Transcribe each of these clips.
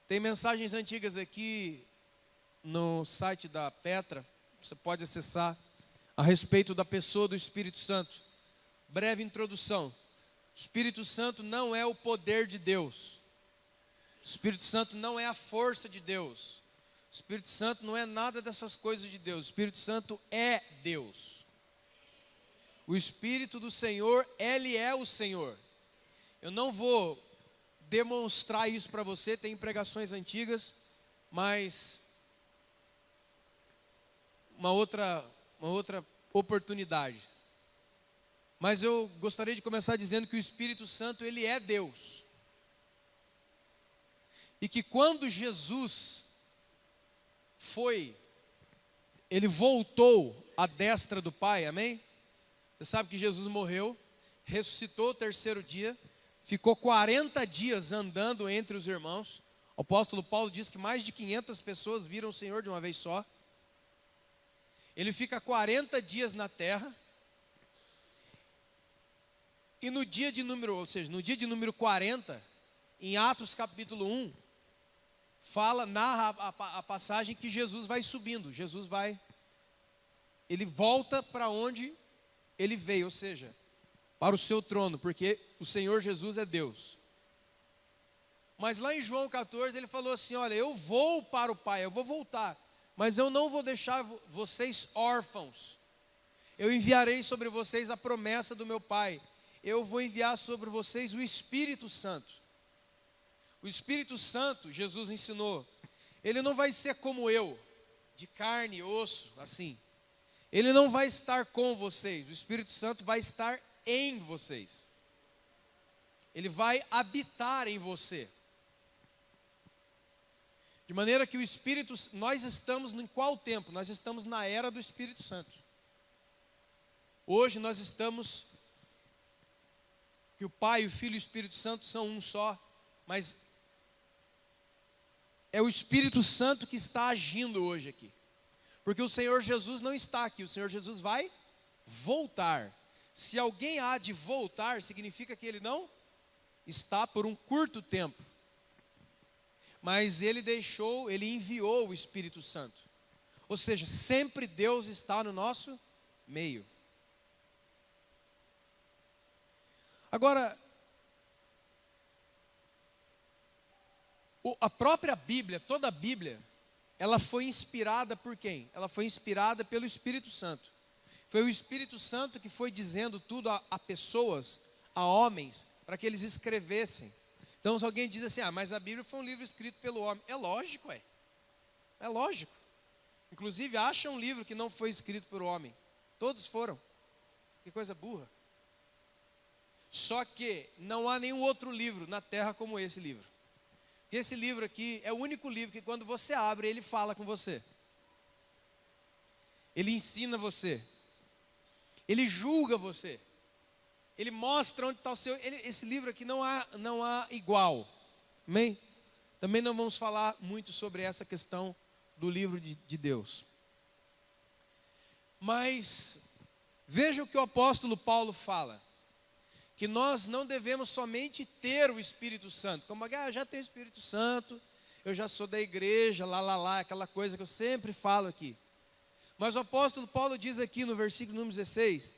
Tem mensagens antigas aqui no site da Petra, você pode acessar, a respeito da pessoa do Espírito Santo. Breve introdução. O Espírito Santo não é o poder de Deus. O Espírito Santo não é a força de Deus. O Espírito Santo não é nada dessas coisas de Deus. O Espírito Santo é Deus. O Espírito do Senhor, Ele é o Senhor. Eu não vou demonstrar isso para você, tem pregações antigas, mas uma outra oportunidade. Mas eu gostaria de começar dizendo que o Espírito Santo, Ele é Deus. E que quando Jesus Ele voltou à destra do Pai, amém? Você sabe que Jesus morreu, ressuscitou o terceiro dia, ficou 40 dias andando entre os irmãos. O apóstolo Paulo diz que mais de 500 pessoas viram o Senhor de uma vez só. Ele fica 40 dias na terra. E no dia de número 40, em Atos capítulo 1, narra a passagem que Jesus vai subindo. Ele volta para onde ele veio, ou seja, para o seu trono, porque o Senhor Jesus é Deus. Mas lá em João 14 ele falou assim: olha, eu vou para o Pai, eu vou voltar, mas eu não vou deixar vocês órfãos. Eu enviarei sobre vocês a promessa do meu Pai. Eu vou enviar sobre vocês o Espírito Santo. O Espírito Santo, Jesus ensinou, ele não vai ser como eu, de carne e osso, assim. Ele não vai estar com vocês, o Espírito Santo vai estar em vocês. Ele vai habitar em você. De maneira que o Espírito, nós estamos em qual tempo? Nós estamos na era do Espírito Santo. Hoje nós estamos, que o Pai, o Filho e o Espírito Santo são um só, mas é o Espírito Santo que está agindo hoje aqui. Porque o Senhor Jesus não está aqui, o Senhor Jesus vai voltar. Se alguém há de voltar, significa que ele não está por um curto tempo. Mas ele enviou o Espírito Santo. Ou seja, sempre Deus está no nosso meio. Agora, a própria Bíblia, toda a Bíblia, ela foi inspirada por quem? Ela foi inspirada pelo Espírito Santo. Foi o Espírito Santo que foi dizendo tudo a pessoas, a homens, para que eles escrevessem. Então, se alguém diz assim, mas a Bíblia foi um livro escrito pelo homem. É lógico, é lógico. Inclusive, acha um livro que não foi escrito por homem. Todos foram. Que coisa burra. Só que não há nenhum outro livro na terra como esse livro. Esse livro aqui é o único livro que quando você abre, ele fala com você. Ele ensina você. Ele julga você. Ele mostra onde está o seu... esse livro aqui não há igual. Amém? Também não vamos falar muito sobre essa questão do livro de Deus. Mas veja o que o apóstolo Paulo fala. Que nós não devemos somente ter o Espírito Santo. Como, eu já tenho o Espírito Santo, eu já sou da igreja, aquela coisa que eu sempre falo aqui. Mas o apóstolo Paulo diz aqui no versículo número 16,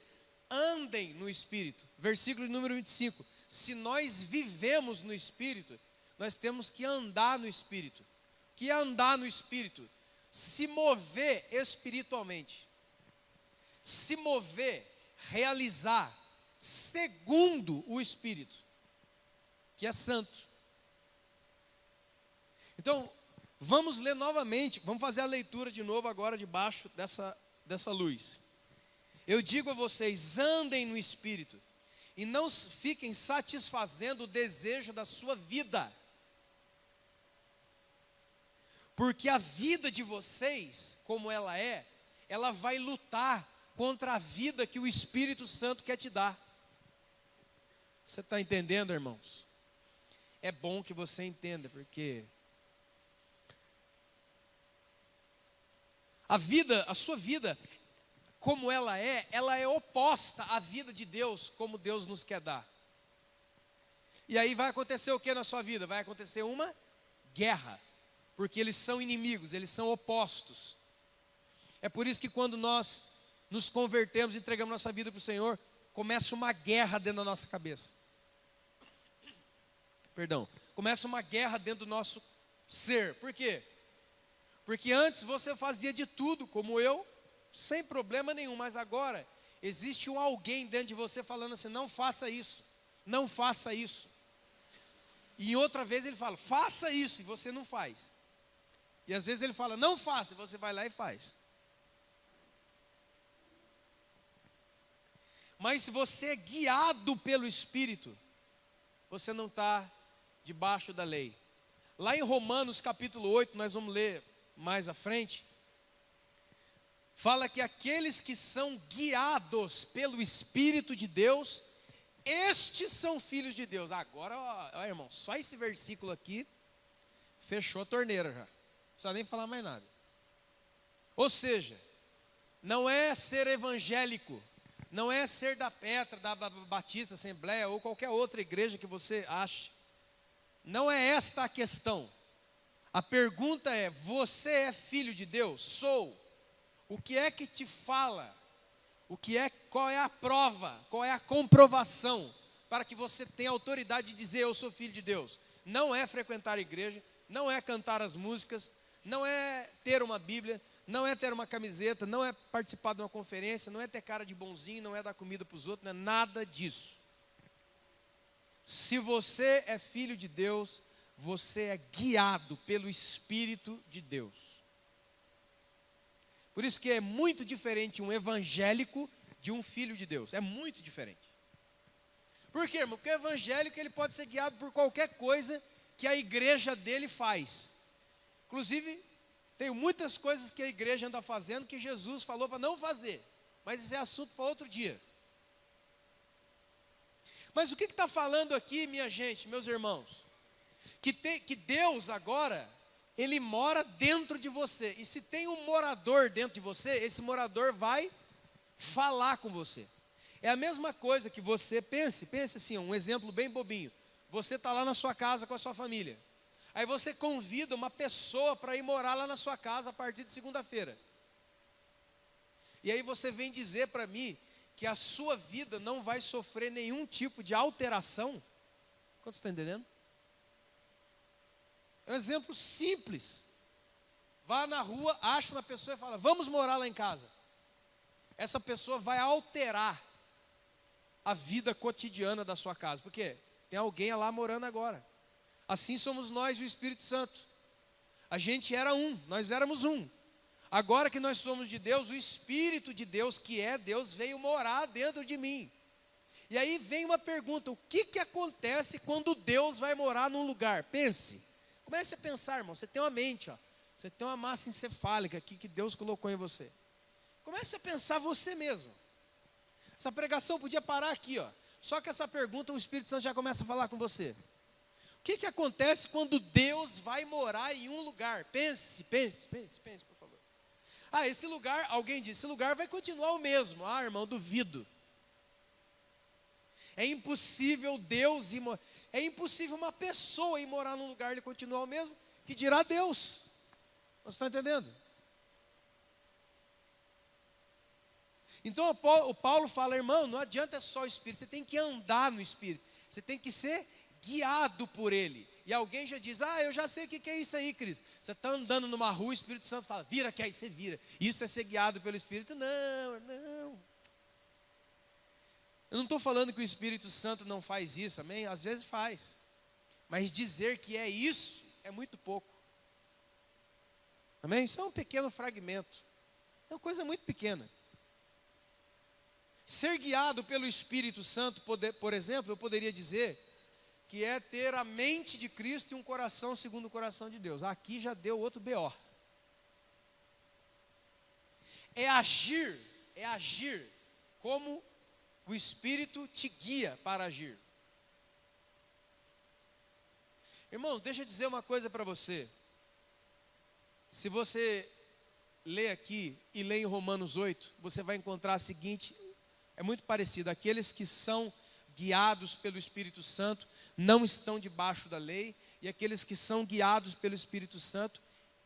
andem no Espírito. Versículo número 25, se nós vivemos no Espírito, nós temos que andar no Espírito. O que é andar no Espírito? Se mover espiritualmente. Se mover, realizar, segundo o Espírito, que é santo. Então, vamos ler novamente, vamos fazer a leitura de novo agora debaixo dessa luz. Eu digo a vocês, andem no Espírito, e não fiquem satisfazendo o desejo da sua vida. Porque a vida de vocês, como ela vai lutar contra a vida que o Espírito Santo quer te dar. Você está entendendo, irmãos? É bom que você entenda, porque a sua vida, como ela é oposta à vida de Deus, como Deus nos quer dar. E aí vai acontecer o que na sua vida? Vai acontecer uma guerra, porque eles são inimigos, eles são opostos. É por isso que quando nós nos convertemos, entregamos nossa vida para o Senhor, começa uma guerra dentro da nossa cabeça. Começa uma guerra dentro do nosso ser. Por quê? Porque antes você fazia de tudo, como eu, sem problema nenhum, mas agora existe um alguém dentro de você falando assim, não faça isso, não faça isso. E outra vez ele fala, faça isso, e você não faz. E às vezes ele fala, não faça, e você vai lá e faz. Mas se você é guiado pelo Espírito, você não está debaixo da lei. Lá em Romanos capítulo 8, nós vamos ler mais à frente, fala que aqueles que são guiados pelo Espírito de Deus, estes são filhos de Deus. Agora, ó, irmão, só esse versículo aqui, fechou a torneira já. Não precisa nem falar mais nada. Ou seja, não é ser evangélico, não é ser da Petra, da Batista, Assembleia ou qualquer outra igreja que você ache. Não é esta a questão. A pergunta é, você é filho de Deus? Sou. O que é que te fala? Qual é a prova? Qual é a comprovação para que você tenha autoridade de dizer eu sou filho de Deus? Não é frequentar a igreja, não é cantar as músicas, não é ter uma Bíblia, não é ter uma camiseta, não é participar de uma conferência, não é ter cara de bonzinho, não é dar comida para os outros, não é nada disso. Se você é filho de Deus, você é guiado pelo Espírito de Deus. Por isso que é muito diferente um evangélico de um filho de Deus. É muito diferente. Por quê, irmão? Porque o evangélico ele pode ser guiado por qualquer coisa que a igreja dele faz. Inclusive, tem muitas coisas que a igreja anda fazendo que Jesus falou para não fazer. Mas isso é assunto para outro dia. Mas o que está falando aqui, minha gente, meus irmãos? Que Deus agora, Ele mora dentro de você. E se tem um morador dentro de você, esse morador vai falar com você. É a mesma coisa que você pense assim, um exemplo bem bobinho. Você está lá na sua casa com a sua família. Aí você convida uma pessoa para ir morar lá na sua casa a partir de segunda-feira. E aí você vem dizer para mim que a sua vida não vai sofrer nenhum tipo de alteração. Quanto você está entendendo? É um exemplo simples. Vá na rua, acha uma pessoa e fala, vamos morar lá em casa. Essa pessoa vai alterar a vida cotidiana da sua casa. Por quê? Tem alguém lá morando agora. Assim somos nós e o Espírito Santo. A gente era um, nós éramos um. Agora que nós somos de Deus, o Espírito de Deus, que é Deus, veio morar dentro de mim. E aí vem uma pergunta, o que acontece quando Deus vai morar num lugar? Pense, comece a pensar, irmão, você tem uma mente, ó. Você tem uma massa encefálica aqui que Deus colocou em você. Comece a pensar você mesmo. Essa pregação podia parar aqui, ó. Só que essa pergunta o Espírito Santo já começa a falar com você. O que acontece quando Deus vai morar em um lugar? Pense, por favor. Ah, esse lugar, alguém disse, esse lugar vai continuar o mesmo. Ah, irmão, duvido. É impossível Deus ir morar. É impossível uma pessoa ir morar num lugar e ele continuar o mesmo, que dirá Deus. Você está entendendo? Então o Paulo fala, irmão, não adianta só o Espírito, você tem que andar no Espírito. Você tem que ser guiado por Ele. E alguém já diz, eu já sei o que é isso aí, Cris. Você está andando numa rua, o Espírito Santo fala, vira que aí você vira. Isso é ser guiado pelo Espírito? Não. Eu não estou falando que o Espírito Santo não faz isso, amém? Às vezes faz. Mas dizer que é isso, é muito pouco. Amém? Isso é um pequeno fragmento. É uma coisa muito pequena. Ser guiado pelo Espírito Santo, por exemplo, eu poderia dizer que é ter a mente de Cristo e um coração segundo o coração de Deus. Aqui já deu outro BO. É agir como o Espírito te guia para agir. Irmão, deixa eu dizer uma coisa para você. Se você lê aqui e lê em Romanos 8, você vai encontrar a seguinte, é muito parecido, aqueles que são guiados pelo Espírito Santo não estão debaixo da lei, e aqueles que são guiados pelo Espírito Santo,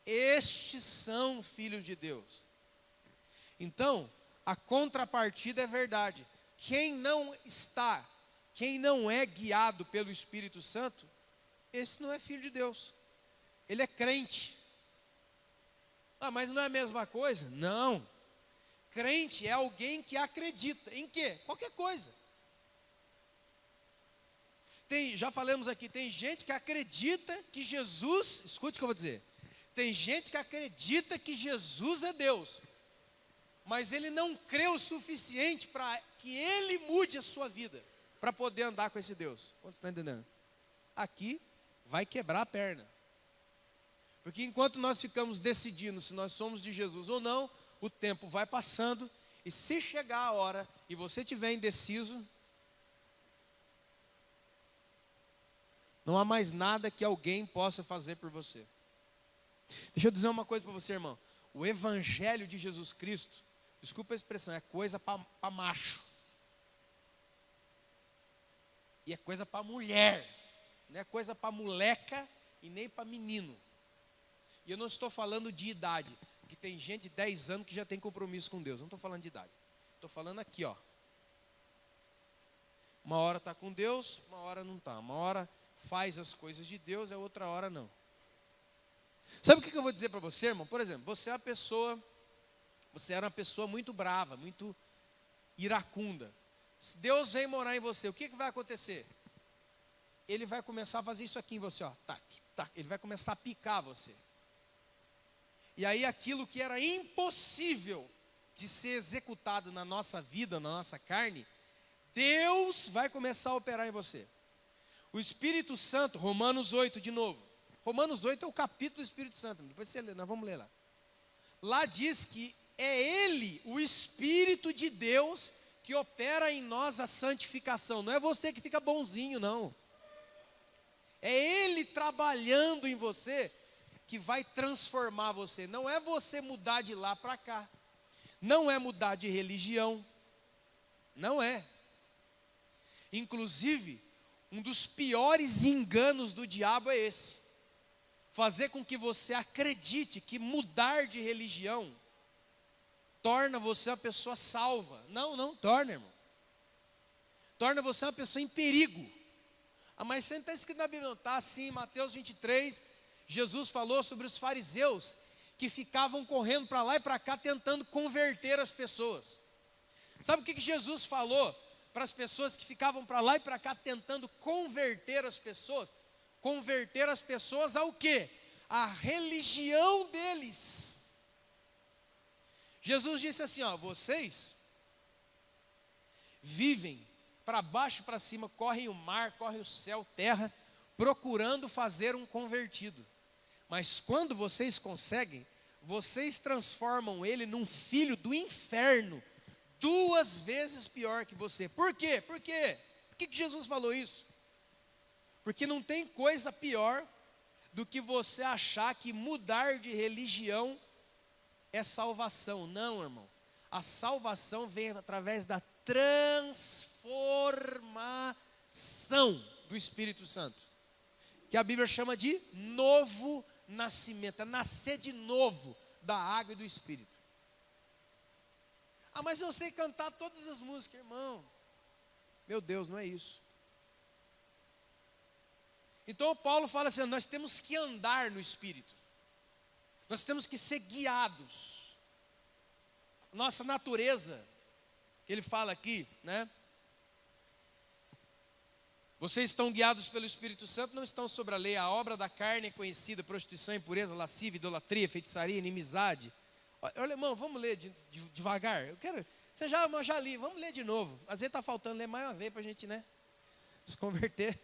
estes são filhos de Deus. Então, a contrapartida é verdade. Quem não é guiado pelo Espírito Santo, esse não é filho de Deus. Ele é crente. Ah, mas não é a mesma coisa? Não. Crente é alguém que acredita. Em quê? Qualquer coisa. Já falamos aqui, tem gente que acredita que Jesus, escute o que eu vou dizer. Tem gente que acredita que Jesus é Deus, mas ele não crê o suficiente para que ele mude a sua vida, para poder andar com esse Deus. Quantos estão entendendo? Aqui vai quebrar a perna. Porque enquanto nós ficamos decidindo se nós somos de Jesus ou não, o tempo vai passando, e se chegar a hora e você estiver indeciso, não há mais nada que alguém possa fazer por você. Deixa eu dizer uma coisa para você, irmão. O Evangelho de Jesus Cristo, desculpa a expressão, é coisa para macho. E é coisa para mulher. Não é coisa para moleca e nem para menino. E eu não estou falando de idade, porque tem gente de 10 anos que já tem compromisso com Deus. Não estou falando de idade. Estou falando aqui, ó. Uma hora está com Deus, uma hora não está. Uma hora faz as coisas de Deus, a outra hora não. Sabe o que eu vou dizer para você, irmão? Por exemplo, você era uma pessoa muito brava, muito iracunda. Se Deus vem morar em você, o que vai acontecer? Ele vai começar a fazer isso aqui em você, ó. Tac, tac. Ele vai começar a picar você. E aí aquilo que era impossível de ser executado na nossa vida, na nossa carne, Deus vai começar a operar em você. O Espírito Santo, Romanos 8 de novo. Romanos 8 é o capítulo do Espírito Santo. Depois você lê, nós vamos ler lá. Lá diz que é Ele, o Espírito de Deus, que opera em nós a santificação. Não é você que fica bonzinho, não. É Ele trabalhando em você que vai transformar você. Não é você mudar de lá para cá. Não é mudar de religião. Não é. Inclusive, um dos piores enganos do diabo é esse. Fazer com que você acredite que mudar de religião torna você uma pessoa salva. Não, não torna, irmão. Torna você uma pessoa em perigo. Ah, mas você não está escrito na Bíblia, não está assim, Mateus 23, Jesus falou sobre os fariseus que ficavam correndo para lá e para cá tentando converter as pessoas. Sabe o que Jesus falou para as pessoas que ficavam para lá e para cá tentando converter as pessoas? Converter as pessoas ao quê? A religião deles. Jesus disse assim, ó, vocês vivem para baixo e para cima, correm o mar, correm o céu, terra, procurando fazer um convertido. Mas quando vocês conseguem, vocês transformam ele num filho do inferno, 2 vezes pior que você. Por quê? Por quê? Por que Jesus falou isso? Porque não tem coisa pior do que você achar que mudar de religião é salvação. Não, irmão. A salvação vem através da transformação do Espírito Santo, que a Bíblia chama de novo nascimento, é nascer de novo da água e do Espírito. Ah, mas eu sei cantar todas as músicas, irmão. Meu Deus, não é isso. Então Paulo fala assim, nós temos que andar no Espírito. Nós temos que ser guiados. Nossa natureza, que ele fala aqui, né? Vocês estão guiados pelo Espírito Santo, não estão sobre a lei. A obra da carne é conhecida, prostituição, impureza, lascívia, idolatria, feitiçaria, inimizade. Olha, irmão, vamos ler devagar. Você já li, vamos ler de novo. Às vezes está faltando ler mais uma vez para a gente, né, se converter.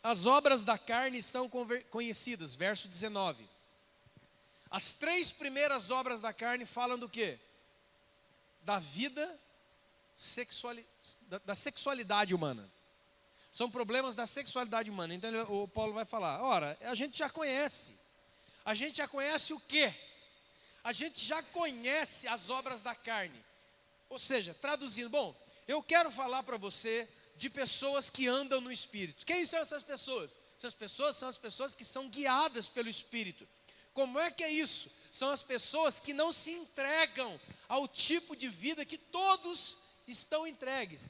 As obras da carne são conhecidas, verso 19. As 3 primeiras obras da carne falam do quê? Da vida, da sexualidade humana. São problemas da sexualidade humana. Então o Paulo vai falar, ora, a gente já conhece. A gente já conhece o quê? A gente já conhece as obras da carne. Ou seja, traduzindo, bom, eu quero falar para você de pessoas que andam no Espírito. Quem são essas pessoas? Essas pessoas são as pessoas que são guiadas pelo Espírito. Como é que é isso? São as pessoas que não se entregam ao tipo de vida que todos estão entregues.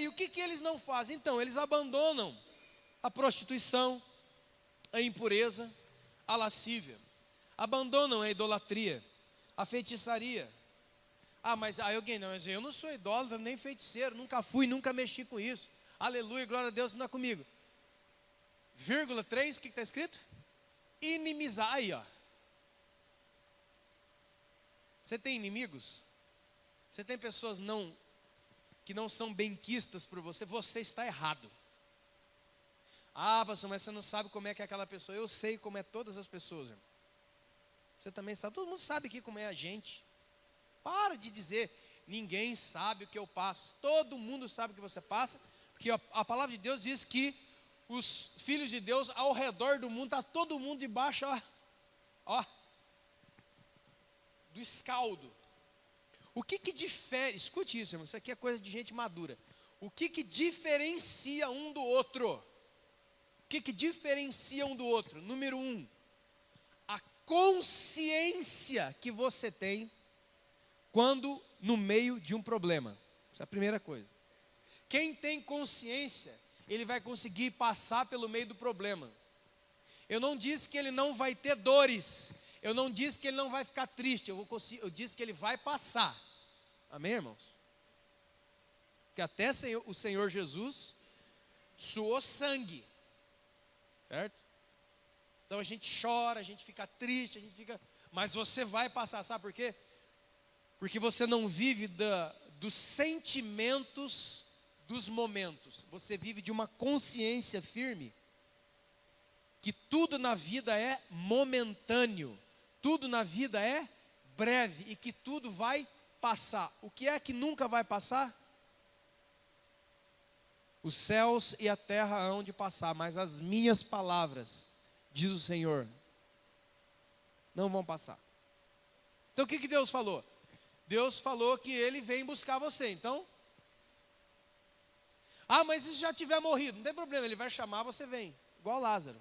E o que eles não fazem? Então, eles abandonam a prostituição, a impureza, a lascívia. Abandonam a idolatria, a feitiçaria. Mas alguém não, mas eu não sou idólatra nem feiticeiro, nunca fui, nunca mexi com isso. Aleluia, glória a Deus, não é comigo. Vírgula 3, o que está escrito? Inimizar, aí ó. Você tem inimigos? Você tem pessoas que não são benquistas por você? Você está errado. Pastor, mas você não sabe como é que é aquela pessoa. Eu sei como é todas as pessoas, irmão. Você também sabe, todo mundo sabe aqui como é a gente. Para de dizer, ninguém sabe o que eu passo. Todo mundo sabe o que você passa, porque a palavra de Deus diz que os filhos de Deus ao redor do mundo, está todo mundo debaixo, do escaldo. O que difere, escute isso, irmão, isso aqui é coisa de gente madura. O que diferencia um do outro? O que diferencia um do outro? Número 1, a consciência que você tem quando no meio de um problema. Essa é a primeira coisa. Quem tem consciência, ele vai conseguir passar pelo meio do problema. Eu não disse que ele não vai ter dores. Eu não disse que ele não vai ficar triste. Eu disse que ele vai passar. Amém, irmãos? Porque até o Senhor Jesus suou sangue. Certo? Então a gente chora, a gente fica triste, mas você vai passar, sabe por quê? Porque você não vive dos sentimentos dos momentos. Você vive de uma consciência firme que tudo na vida é momentâneo, tudo na vida é breve e que tudo vai passar. O que é que nunca vai passar? Os céus e a terra hão de passar, mas as minhas palavras, diz o Senhor, não vão passar. Então o que Deus falou? Deus falou que Ele vem buscar você, então... mas se já tiver morrido, não tem problema, Ele vai chamar, você vem, igual Lázaro.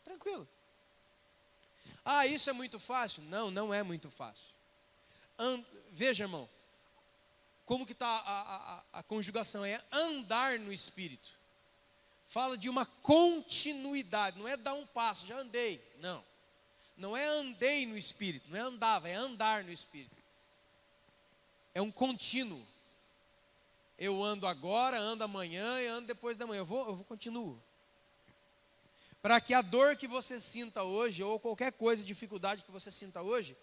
Tranquilo. Isso é muito fácil? Não, não é muito fácil. Veja, irmão, como que está a conjugação? É andar no Espírito. Fala de uma continuidade, não é dar um passo, já andei. Não, não é andei no Espírito, não é andava, é andar no Espírito. É um contínuo. Eu ando agora, ando amanhã e ando depois da manhã. Eu continuo. Para que a dor que você sinta hoje, ou qualquer coisa, dificuldade que você sinta hoje,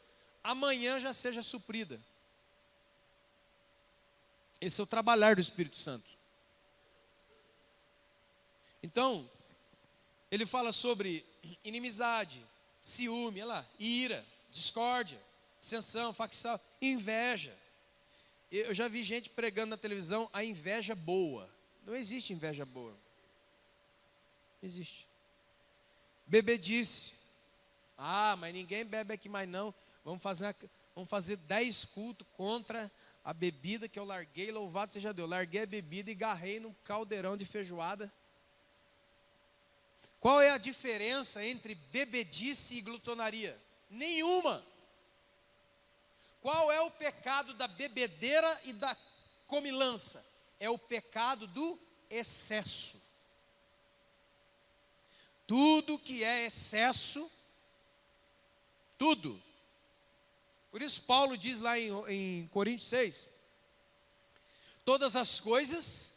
amanhã já seja suprida. Esse é o trabalhar do Espírito Santo. Então, ele fala sobre inimizade, ciúme, ira, discórdia, dissensão, facção, inveja. Eu já vi gente pregando na televisão a inveja boa. Não existe inveja boa. Não existe. Bebedice. Mas ninguém bebe aqui mais não. Vamos fazer 10 cultos contra a bebida que eu larguei, louvado seja Deus. Larguei a bebida e garrei num caldeirão de feijoada. Qual é a diferença entre bebedice e glutonaria? Nenhuma. Qual é o pecado da bebedeira e da comilança? É o pecado do excesso. Tudo que é excesso, tudo. Por isso Paulo diz lá em Coríntios 6, todas as coisas,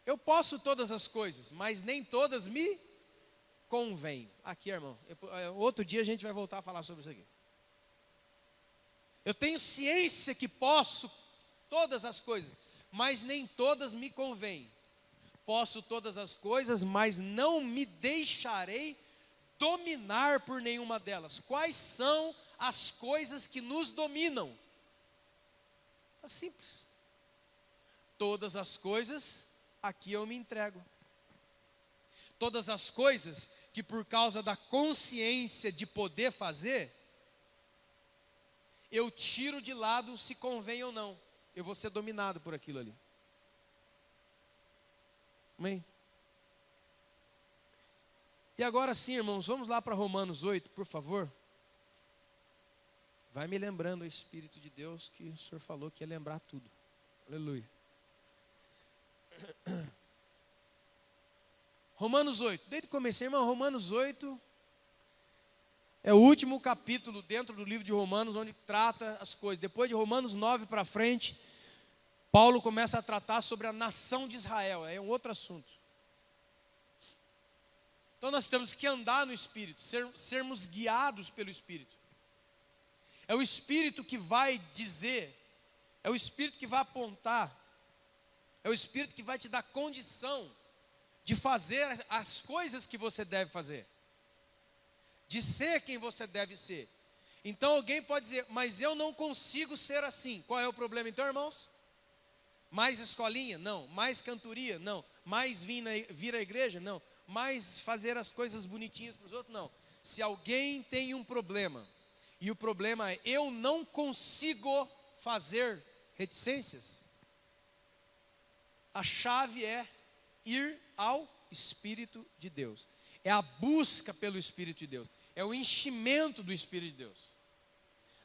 eu posso todas as coisas, mas nem todas me convêm. Aqui, irmão, outro dia a gente vai voltar a falar sobre isso aqui. Eu tenho ciência que posso todas as coisas, mas nem todas me convêm. Posso todas as coisas, mas não me deixarei dominar por nenhuma delas. Quais são as coisas que nos dominam? É simples. Todas as coisas, aqui eu me entrego. Todas as coisas que por causa da consciência de poder fazer, eu tiro de lado se convém ou não. Eu vou ser dominado por aquilo ali. Amém? E agora sim, irmãos, vamos lá para Romanos 8, por favor. Vai me lembrando o Espírito de Deus que o Senhor falou que ia lembrar tudo. Aleluia. Romanos 8. Desde que comecei, irmão, Romanos 8 é o último capítulo dentro do livro de Romanos, onde trata as coisas. Depois de Romanos 9 para frente, Paulo começa a tratar sobre a nação de Israel. É um outro assunto. Então nós temos que andar no Espírito, sermos guiados pelo Espírito. É o Espírito que vai dizer, é o Espírito que vai apontar, é o Espírito que vai te dar condição de fazer as coisas que você deve fazer, de ser quem você deve ser. Então alguém pode dizer, mas eu não consigo ser assim. Qual é o problema então, irmãos? Mais escolinha? Não. Mais cantoria? Não. Mais vir à igreja? Não. Mais fazer as coisas bonitinhas para os outros? Não. Se alguém tem um problema, e o problema é, eu não consigo fazer reticências, a chave é ir ao Espírito de Deus. É a busca pelo Espírito de Deus. É o enchimento do Espírito de Deus.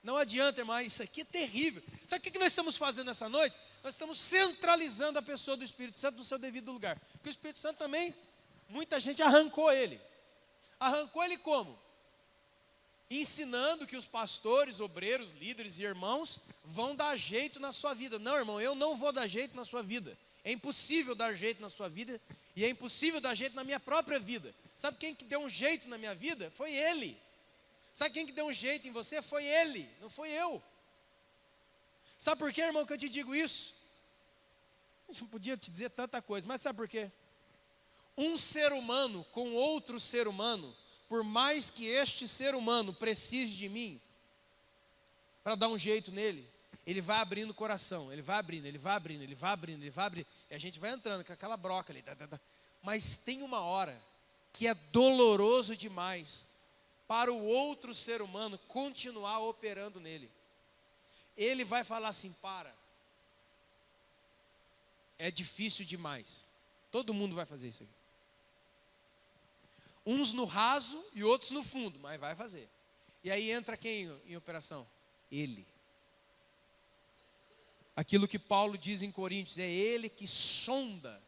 Não adianta, irmão, isso aqui é terrível. Sabe o que nós estamos fazendo nessa noite? Nós estamos centralizando a pessoa do Espírito Santo no seu devido lugar. Porque o Espírito Santo também, muita gente arrancou ele. Arrancou ele como? Ensinando que os pastores, obreiros, líderes e irmãos vão dar jeito na sua vida. Não, irmão, eu não vou dar jeito na sua vida. É impossível dar jeito na sua vida e é impossível dar jeito na minha própria vida. Sabe quem que deu um jeito na minha vida? Foi Ele. Sabe quem que deu um jeito em você? Foi Ele, não foi eu. Sabe por quê, irmão, que eu te digo isso? Eu não podia te dizer tanta coisa, mas sabe por quê? Um ser humano com outro ser humano, por mais que este ser humano precise de mim, para dar um jeito nele, ele vai abrindo o coração, ele vai abrindo, ele vai abrindo, ele vai abrindo, ele vai abrindo, e a gente vai entrando com aquela broca ali, mas tem uma hora que é doloroso demais para o outro ser humano continuar operando nele. Ele vai falar assim, para, é difícil demais. Todo mundo vai fazer isso aqui. Uns no raso e outros no fundo, mas vai fazer. E aí entra quem em operação? Ele. Aquilo que Paulo diz em Coríntios, é Ele que sonda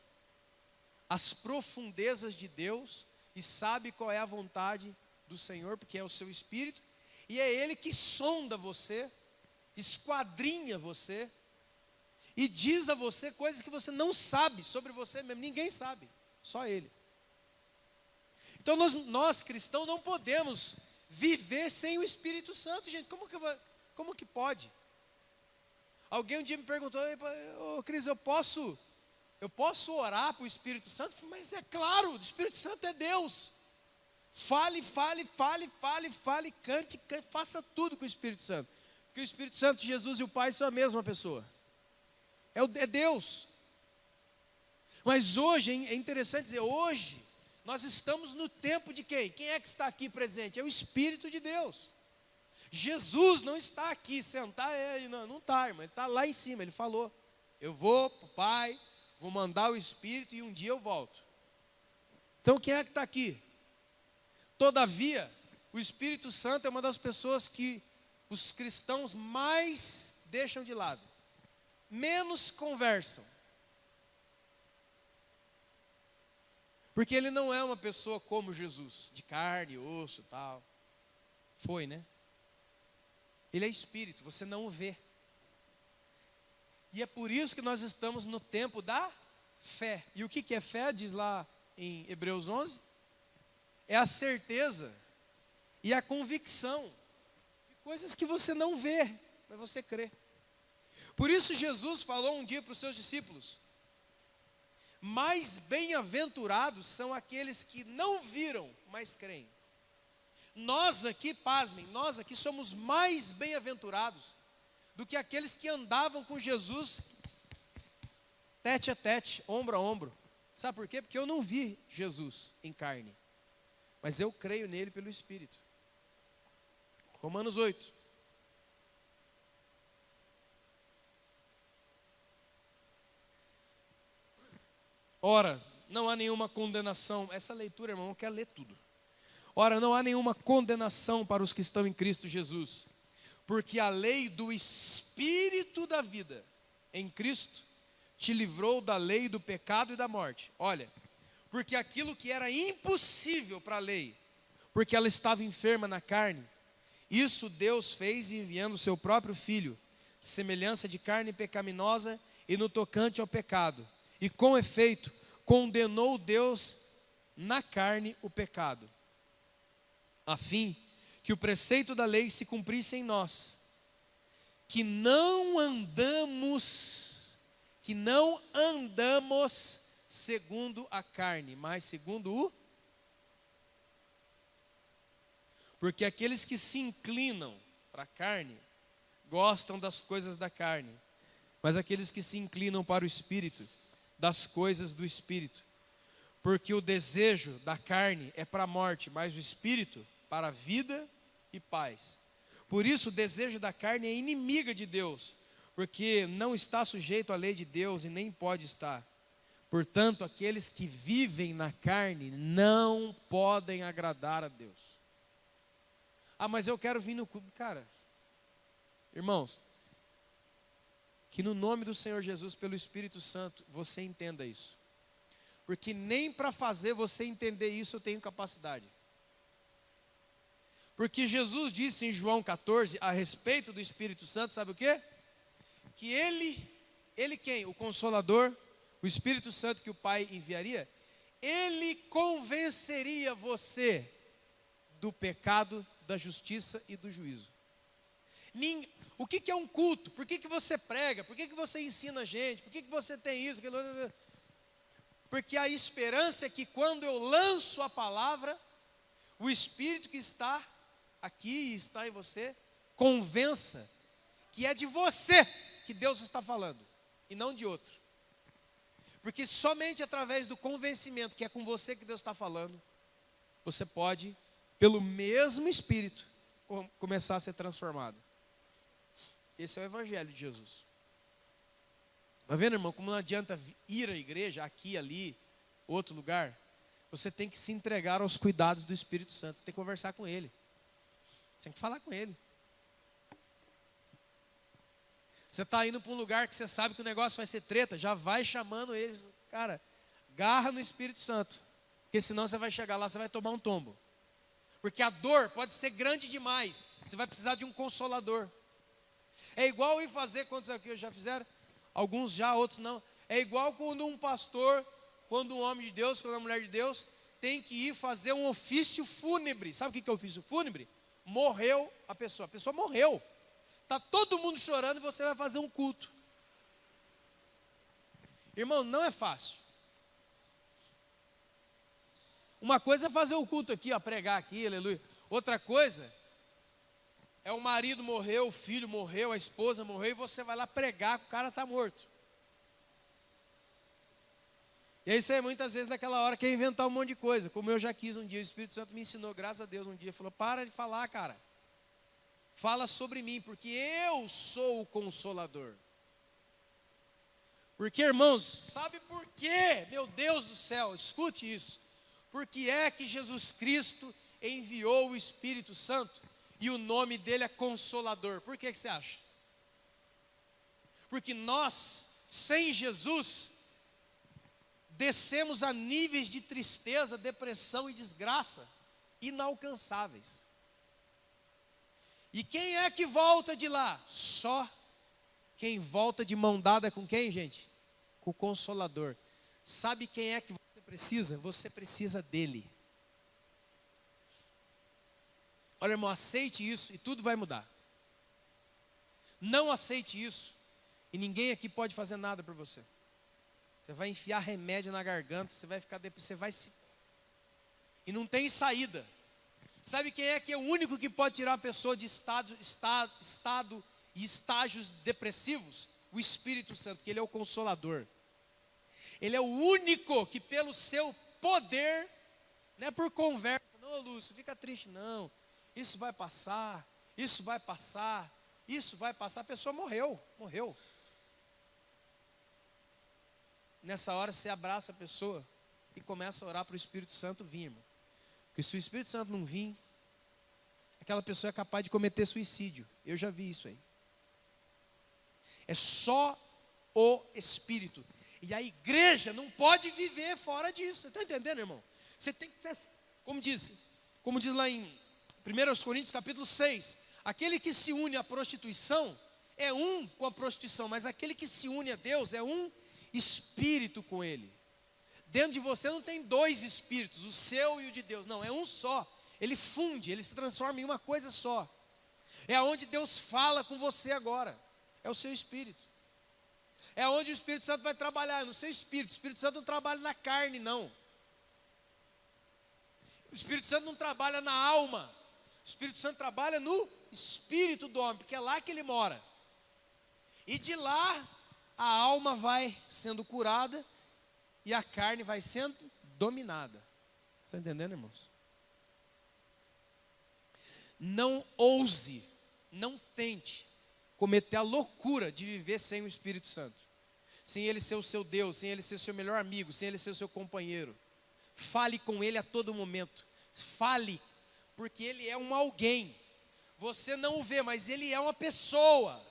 as profundezas de Deus e sabe qual é a vontade do Senhor, porque é o seu Espírito, e é Ele que sonda você, esquadrinha você, e diz a você coisas que você não sabe sobre você mesmo, ninguém sabe, só Ele. Então nós cristãos não podemos viver sem o Espírito Santo, gente, como que pode? Alguém um dia me perguntou, Cris, eu posso orar para o Espírito Santo? Eu falei, mas é claro, o Espírito Santo é Deus. Fale, cante, faça tudo com o Espírito Santo. Porque o Espírito Santo, Jesus e o Pai são a mesma pessoa. É Deus. Mas hoje, é interessante dizer, hoje, nós estamos no tempo de quem? Quem é que está aqui presente? É o Espírito de Deus. Jesus não está aqui, sentado, não está, irmão, ele está lá em cima, ele falou, eu vou para o Pai, vou mandar o Espírito e um dia eu volto. Então quem é que está aqui? Todavia, o Espírito Santo é uma das pessoas que os cristãos mais deixam de lado, menos conversam. Porque ele não é uma pessoa como Jesus, de carne, osso e tal. Foi, né? Ele é Espírito, você não o vê. E é por isso que nós estamos no tempo da fé. E o que é fé? Diz lá em Hebreus 11. É a certeza e a convicção de coisas que você não vê, mas você crê. Por isso Jesus falou um dia para os seus discípulos, mais bem-aventurados são aqueles que não viram, mas creem. Nós aqui, pasmem, nós aqui somos mais bem-aventurados do que aqueles que andavam com Jesus tete a tete, ombro a ombro. Sabe por quê? Porque eu não vi Jesus em carne, mas eu creio nele pelo Espírito. Romanos 8. Ora, não há nenhuma condenação. Essa leitura, irmão, eu quero ler tudo. Ora, não há nenhuma condenação para os que estão em Cristo Jesus, porque a lei do Espírito da vida em Cristo te livrou da lei do pecado e da morte. Olha, porque aquilo que era impossível para a lei, porque ela estava enferma na carne, isso Deus fez enviando o seu próprio Filho, semelhança de carne pecaminosa e no tocante ao pecado. E com efeito, condenou Deus na carne o pecado, a fim que o preceito da lei se cumprisse em nós, que não andamos segundo a carne, mas segundo o... Porque aqueles que se inclinam para a carne, gostam das coisas da carne, mas aqueles que se inclinam para o Espírito, das coisas do Espírito. Porque o desejo da carne é para a morte, mas o Espírito para a vida e paz. Por isso o desejo da carne é inimiga de Deus, porque não está sujeito à lei de Deus e nem pode estar. Portanto, aqueles que vivem na carne não podem agradar a Deus. Ah, mas eu quero vir no culto. Cara, irmãos, que no nome do Senhor Jesus, pelo Espírito Santo, você entenda isso. Porque nem para fazer você entender isso eu tenho capacidade. Porque Jesus disse em João 14, a respeito do Espírito Santo, sabe o quê? Que ele quem? O Consolador, o Espírito Santo que o Pai enviaria, ele convenceria você do pecado, da justiça e do juízo. O que é um culto? Por que você prega? Por que você ensina a gente? Por que você tem isso? Porque a esperança é que quando eu lanço a palavra, o Espírito que está aqui e está em você, convença que é de você que Deus está falando, e não de outro. Porque somente através do convencimento que é com você que Deus está falando, você pode, pelo mesmo Espírito, começar a ser transformado. Esse é o Evangelho de Jesus. Está vendo, irmão, como não adianta ir à igreja, aqui, ali, outro lugar. Você tem que se entregar aos cuidados do Espírito Santo. Você tem que conversar com Ele. Você tem que falar com Ele. Você está indo para um lugar que você sabe que o negócio vai ser treta, já vai chamando eles. Cara, garra no Espírito Santo. Porque senão você vai chegar lá, você vai tomar um tombo. Porque a dor pode ser grande demais. Você vai precisar de um consolador. É igual ir fazer, quantos aqui já fizeram? Alguns já, outros não. É igual quando um pastor, quando um homem de Deus, quando uma mulher de Deus, tem que ir fazer um ofício fúnebre. Sabe o que é ofício fúnebre? Morreu a pessoa morreu. Está todo mundo chorando e você vai fazer um culto. Irmão, não é fácil. Uma coisa é fazer o culto aqui, ó, pregar aqui, aleluia. Outra coisa é o marido morreu, o filho morreu, a esposa morreu, e você vai lá pregar que o cara está morto. E aí você muitas vezes naquela hora quer inventar um monte de coisa, como eu já quis um dia, o Espírito Santo me ensinou, graças a Deus um dia, falou, para de falar, cara. Fala sobre mim, porque eu sou o Consolador. Porque, irmãos, sabe por quê? Meu Deus do céu, escute isso. Porque é que Jesus Cristo enviou o Espírito Santo e o nome dele é Consolador. Por que você acha? Porque nós, sem Jesus, descemos a níveis de tristeza, depressão e desgraça inalcançáveis. E quem é que volta de lá? Só quem volta de mão dada com quem, gente? Com o Consolador. Sabe quem é que você precisa? Você precisa dele. Olha, irmão, aceite isso e tudo vai mudar. Não aceite isso e ninguém aqui pode fazer nada por você. Você vai enfiar remédio na garganta, você vai ficar depressivo, e não tem saída. Sabe quem é que é o único que pode tirar a pessoa de estado e estágios depressivos? O Espírito Santo, que ele é o Consolador. Ele é o único que pelo seu poder, não é por conversa, não, Lúcio, fica triste, não. Isso vai passar, isso vai passar, isso vai passar. A pessoa morreu. Nessa hora você abraça a pessoa e começa a orar para o Espírito Santo vir, irmão. Porque se o Espírito Santo não vir, aquela pessoa é capaz de cometer suicídio. Eu já vi isso aí. É só o Espírito. E a igreja não pode viver fora disso. Você está entendendo, irmão? Você tem que ter, como diz lá em 1 Coríntios capítulo 6, aquele que se une à prostituição é um com a prostituição, mas aquele que se une a Deus é um espírito com ele. Dentro de você não tem dois espíritos, o seu e o de Deus, não, é um só. Ele funde, ele se transforma em uma coisa só. É aonde Deus fala com você agora, é o seu espírito. É onde o Espírito Santo vai trabalhar, no seu espírito. O Espírito Santo não trabalha na carne, não. O Espírito Santo não trabalha na alma. O Espírito Santo trabalha no espírito do homem, porque é lá que ele mora. E de lá, a alma vai sendo curada e a carne vai sendo dominada. Está entendendo, irmãos? Não ouse, não tente cometer a loucura de viver sem o Espírito Santo. Sem ele ser o seu Deus, sem ele ser o seu melhor amigo, sem ele ser o seu companheiro. Fale com ele a todo momento. Fale, porque ele é um alguém. Você não o vê, mas ele é uma pessoa.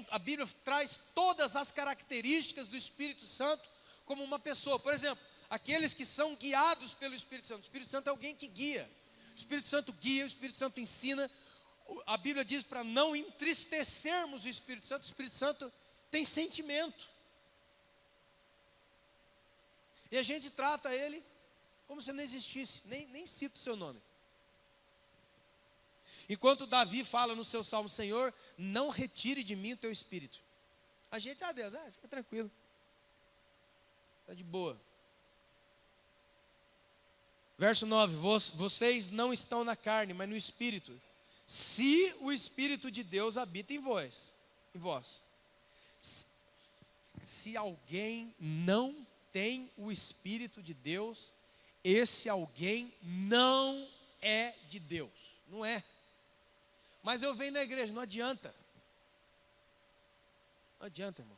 A Bíblia traz todas as características do Espírito Santo como uma pessoa. Por exemplo, aqueles que são guiados pelo Espírito Santo. O Espírito Santo é alguém que guia. O Espírito Santo guia, o Espírito Santo ensina. A Bíblia diz para não entristecermos o Espírito Santo. O Espírito Santo tem sentimento. E a gente trata ele como se não existisse, nem cita o seu nome. Enquanto Davi fala no seu salmo, Senhor, não retire de mim o teu espírito. A gente, Deus, fica tranquilo. Está de boa. Verso 9, vocês não estão na carne, mas no espírito. Se o Espírito de Deus habita em vós. Se alguém não tem o Espírito de Deus, esse alguém não é de Deus. Não é. Mas eu venho na igreja, não adianta. Não adianta, irmãos.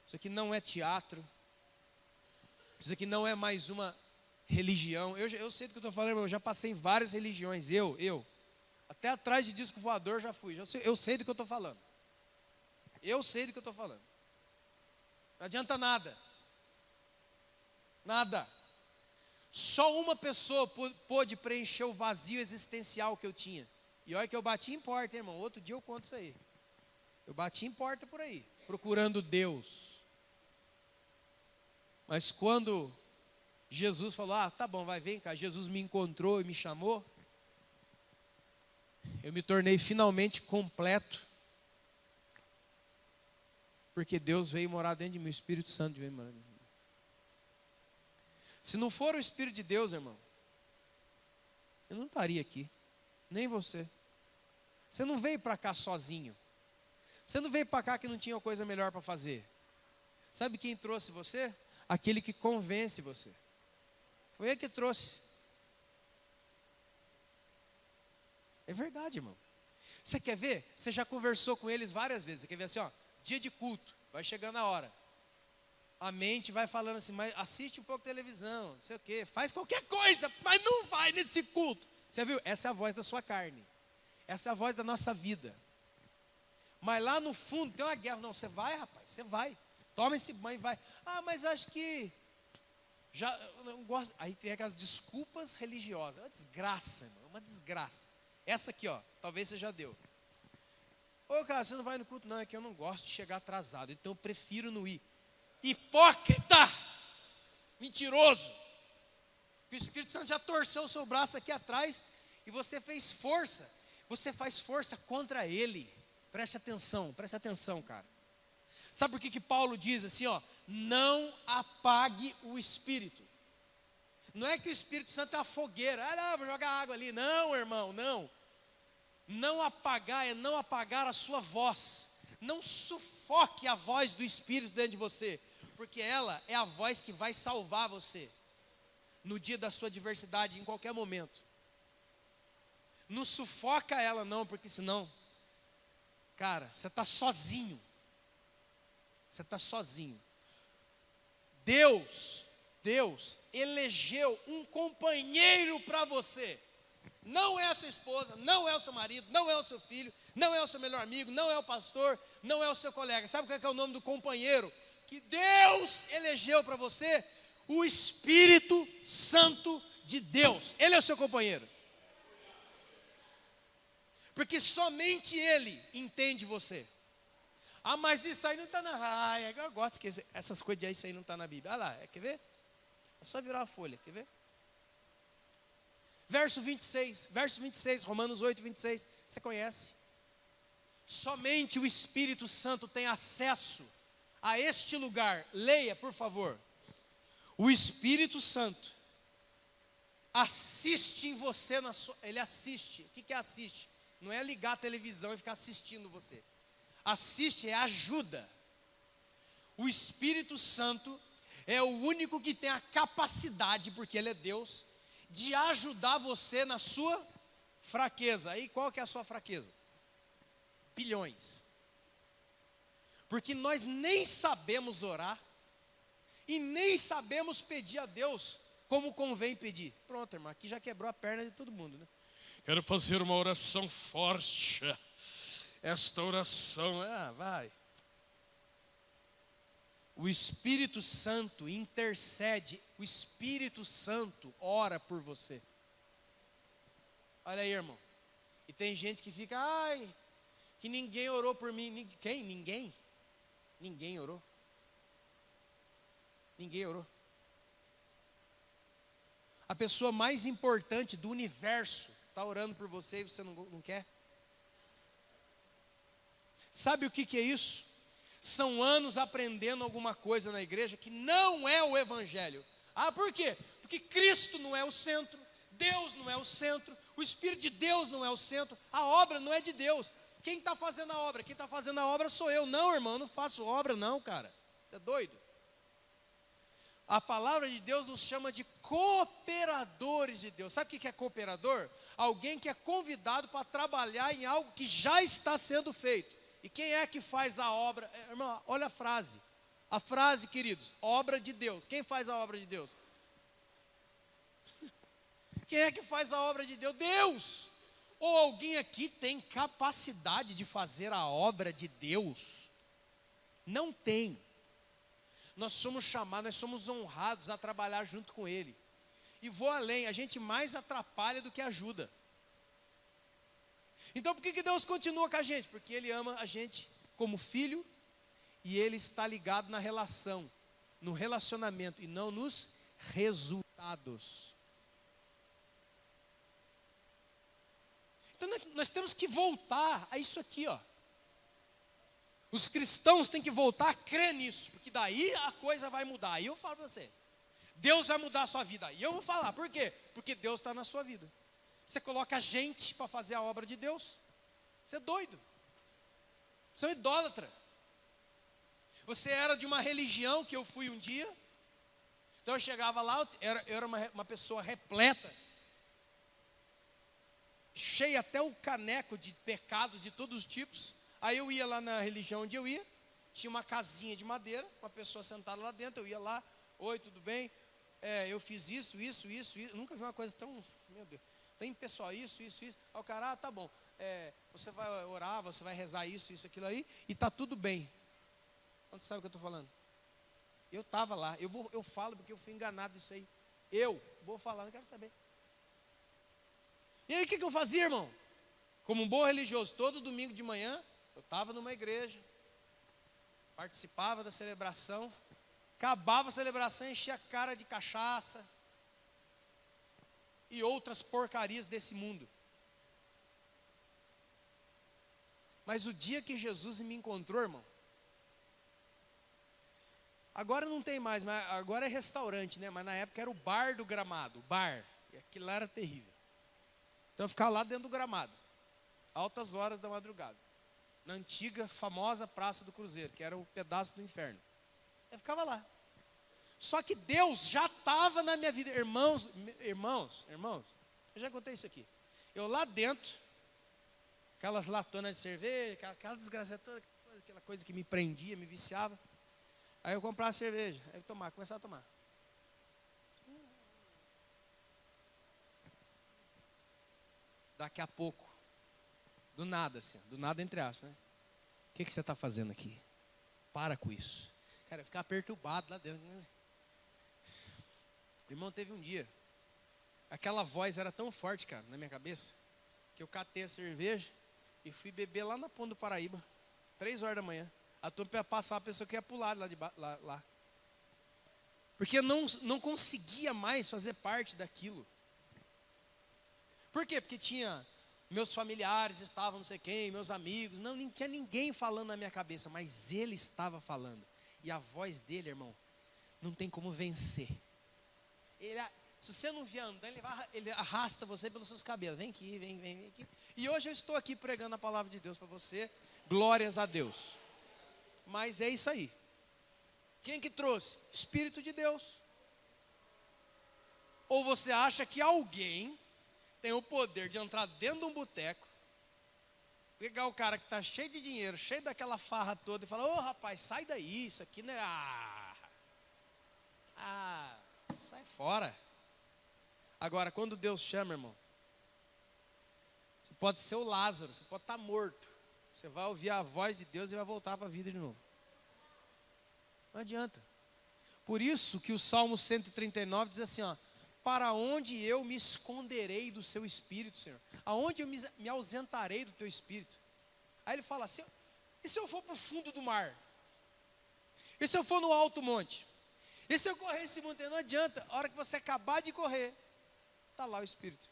Isso aqui não é teatro. Isso aqui não é mais uma religião. Eu sei do que eu estou falando, irmão. Eu já passei em várias religiões. Até atrás de disco voador já fui. Eu sei do que eu estou falando. Eu sei do que eu estou falando. Não adianta nada. Nada. Só uma pessoa pôde preencher o vazio existencial que eu tinha. E olha que eu bati em porta, hein, irmão. Outro dia eu conto isso aí. Eu bati em porta por aí, procurando Deus. Mas quando Jesus falou, tá bom, vem cá. Jesus me encontrou e me chamou. Eu me tornei finalmente completo. Porque Deus veio morar dentro de mim, o Espírito Santo veio morar dentro de mim. Se não for o Espírito de Deus, irmão, eu não estaria aqui, nem você. Você não veio para cá sozinho. Você não veio para cá que não tinha coisa melhor para fazer. Sabe quem trouxe você? Aquele que convence você. Foi ele que trouxe. É verdade, irmão. Você quer ver? Você já conversou com eles várias vezes. Você quer ver assim, dia de culto, vai chegando a hora. A mente vai falando assim, mas assiste um pouco de televisão, não sei o quê, faz qualquer coisa, mas não vai nesse culto. Você viu? Essa é a voz da sua carne. Essa é a voz da nossa vida. Mas lá no fundo tem uma guerra. Não, você vai, rapaz, você vai. Toma esse banho e vai. Mas acho que já não gosto. Aí tem aquelas desculpas religiosas. É uma desgraça, irmão, uma desgraça. Essa aqui, talvez você já deu. Cara, você não vai no culto? Não, é que eu não gosto de chegar atrasado, então eu prefiro não ir. Hipócrita! Mentiroso! O Espírito Santo já torceu o seu braço aqui atrás e você fez força. Você faz força contra ele. Preste atenção, cara. Sabe por que Paulo diz assim, não apague o Espírito. Não é que o Espírito Santo é uma fogueira. Não, vou jogar água ali. Não, irmão, não. Não apagar é não apagar a sua voz. Não sufoque a voz do Espírito dentro de você, porque ela é a voz que vai salvar você no dia da sua adversidade, em qualquer momento. Não sufoca ela não, porque senão, cara, você está sozinho. Você está sozinho. Deus Deus elegeu um companheiro para você. Não é a sua esposa, não é o seu marido, não é o seu filho, não é o seu melhor amigo, não é o pastor, não é o seu colega. Sabe qual é o nome do companheiro que Deus elegeu para você? O Espírito Santo de Deus. Ele é o seu companheiro. Porque somente Ele entende você. Ah, mas isso aí não está na... Ah, eu gosto que essas coisas de aí, isso aí não está na Bíblia. Olha lá, quer ver? É só virar a folha, quer ver? Verso 26, Romanos 8, 26, você conhece? Somente o Espírito Santo tem acesso a este lugar. Leia, por favor. O Espírito Santo assiste em você, ele assiste. O que é assiste? Não é ligar a televisão e ficar assistindo você. Assiste é ajuda. O Espírito Santo é o único que tem a capacidade, porque Ele é Deus, de ajudar você na sua fraqueza. Aí qual que é a sua fraqueza? Bilhões. Porque nós nem sabemos orar e nem sabemos pedir a Deus como convém pedir. Pronto, irmão, aqui já quebrou a perna de todo mundo, né? Quero fazer uma oração forte. Esta oração, vai. O Espírito Santo intercede, o Espírito Santo ora por você. Olha aí, irmão. E tem gente que fica, que ninguém orou por mim. Quem? Ninguém? Ninguém orou. Ninguém orou. A pessoa mais importante do universo está orando por você e você não quer. Sabe o que é isso? São anos aprendendo alguma coisa na igreja que não é o Evangelho. Ah, por quê? Porque Cristo não é o centro, Deus não é o centro, o Espírito de Deus não é o centro, a obra não é de Deus. Quem está fazendo a obra? Quem está fazendo a obra sou eu. Não, irmão, eu não faço obra não, cara. Você é doido? A palavra de Deus nos chama de cooperadores de Deus. Sabe o que é cooperador? Alguém que é convidado para trabalhar em algo que já está sendo feito. E quem é que faz a obra? Irmão, olha a frase. A frase, queridos, obra de Deus. Quem faz a obra de Deus? Quem é que faz a obra de Deus? Deus! Ou alguém aqui tem capacidade de fazer a obra de Deus? Não tem. Nós somos chamados, nós somos honrados a trabalhar junto com Ele. E vou além, a gente mais atrapalha do que ajuda. Então por que Deus continua com a gente? Porque Ele ama a gente como filho e Ele está ligado na relação, no relacionamento e não nos resultados. Então nós temos que voltar a isso aqui, ó. Os cristãos têm que voltar a crer nisso, porque daí a coisa vai mudar. Aí eu falo para você, Deus vai mudar a sua vida. Aí eu vou falar, por quê? Porque Deus está na sua vida. Você coloca gente para fazer a obra de Deus. Você é doido. Você é um idólatra. Você era de uma religião que eu fui um dia. Então eu chegava lá, eu era uma pessoa repleta, cheia até o caneco de pecados de todos os tipos. Aí eu ia lá na religião onde eu ia, tinha uma casinha de madeira, uma pessoa sentada lá dentro, eu ia lá, oi, tudo bem? Eu fiz isso, nunca vi uma coisa tão, meu Deus, tem pessoal, isso. Aí o cara, tá bom, você vai orar, você vai rezar isso, aquilo aí, e tá tudo bem. Quanto sabe o que eu estou falando? Eu estava lá, eu falo porque eu fui enganado disso aí. Eu vou falar, não quero saber. E aí o que eu fazia, irmão? Como um bom religioso, todo domingo de manhã, eu estava numa igreja, participava da celebração, acabava a celebração, enchia a cara de cachaça e outras porcarias desse mundo. Mas o dia que Jesus me encontrou, irmão, agora não tem mais, mas agora é restaurante, né? Mas na época era o bar do Gramado, o bar, e aquilo lá era terrível. Então eu ficava lá dentro do Gramado, altas horas da madrugada, na antiga, famosa Praça do Cruzeiro, que era o pedaço do inferno. Eu ficava lá. Só que Deus já estava na minha vida. Irmãos, eu já contei isso aqui. Eu lá dentro, aquelas latonas de cerveja, aquela desgraça toda, aquela coisa que me prendia, me viciava. Aí eu comprava cerveja, aí eu começava a tomar. Daqui a pouco, do nada assim, do nada entre aspas, né? O que você está fazendo aqui? Para com isso. Cara, eu ficava perturbado lá dentro, né? Irmão, teve um dia, aquela voz era tão forte, cara, na minha cabeça, que eu catei a cerveja e fui beber lá na Ponta do Paraíba, 3 horas da manhã. A turma ia passar, a pessoa que ia pular lá. Porque eu não conseguia mais fazer parte daquilo. Por quê? Porque tinha meus familiares, estavam não sei quem, meus amigos, não tinha ninguém falando na minha cabeça, mas ele estava falando. E a voz dele, irmão, não tem como vencer. Se você não vier andando, ele arrasta você pelos seus cabelos. Vem aqui, vem aqui. E hoje eu estou aqui pregando a palavra de Deus para você. Glórias a Deus. Mas é isso aí. Quem que trouxe? Espírito de Deus. Ou você acha que alguém tem o poder de entrar dentro de um boteco, pegar o cara que está cheio de dinheiro, cheio daquela farra toda e falar: ô rapaz, sai daí, isso aqui não é... sai fora. Agora, quando Deus chama, irmão, você pode ser o Lázaro, você pode estar morto, você vai ouvir a voz de Deus e vai voltar para a vida de novo. Não adianta. Por isso que o Salmo 139 diz assim, ó: para onde eu me esconderei do seu espírito, Senhor? Aonde eu me ausentarei do teu espírito? Aí ele fala assim: e se eu for para o fundo do mar? E se eu for no alto monte? E se eu correr esse monte? Não adianta. A hora que você acabar de correr, está lá o espírito.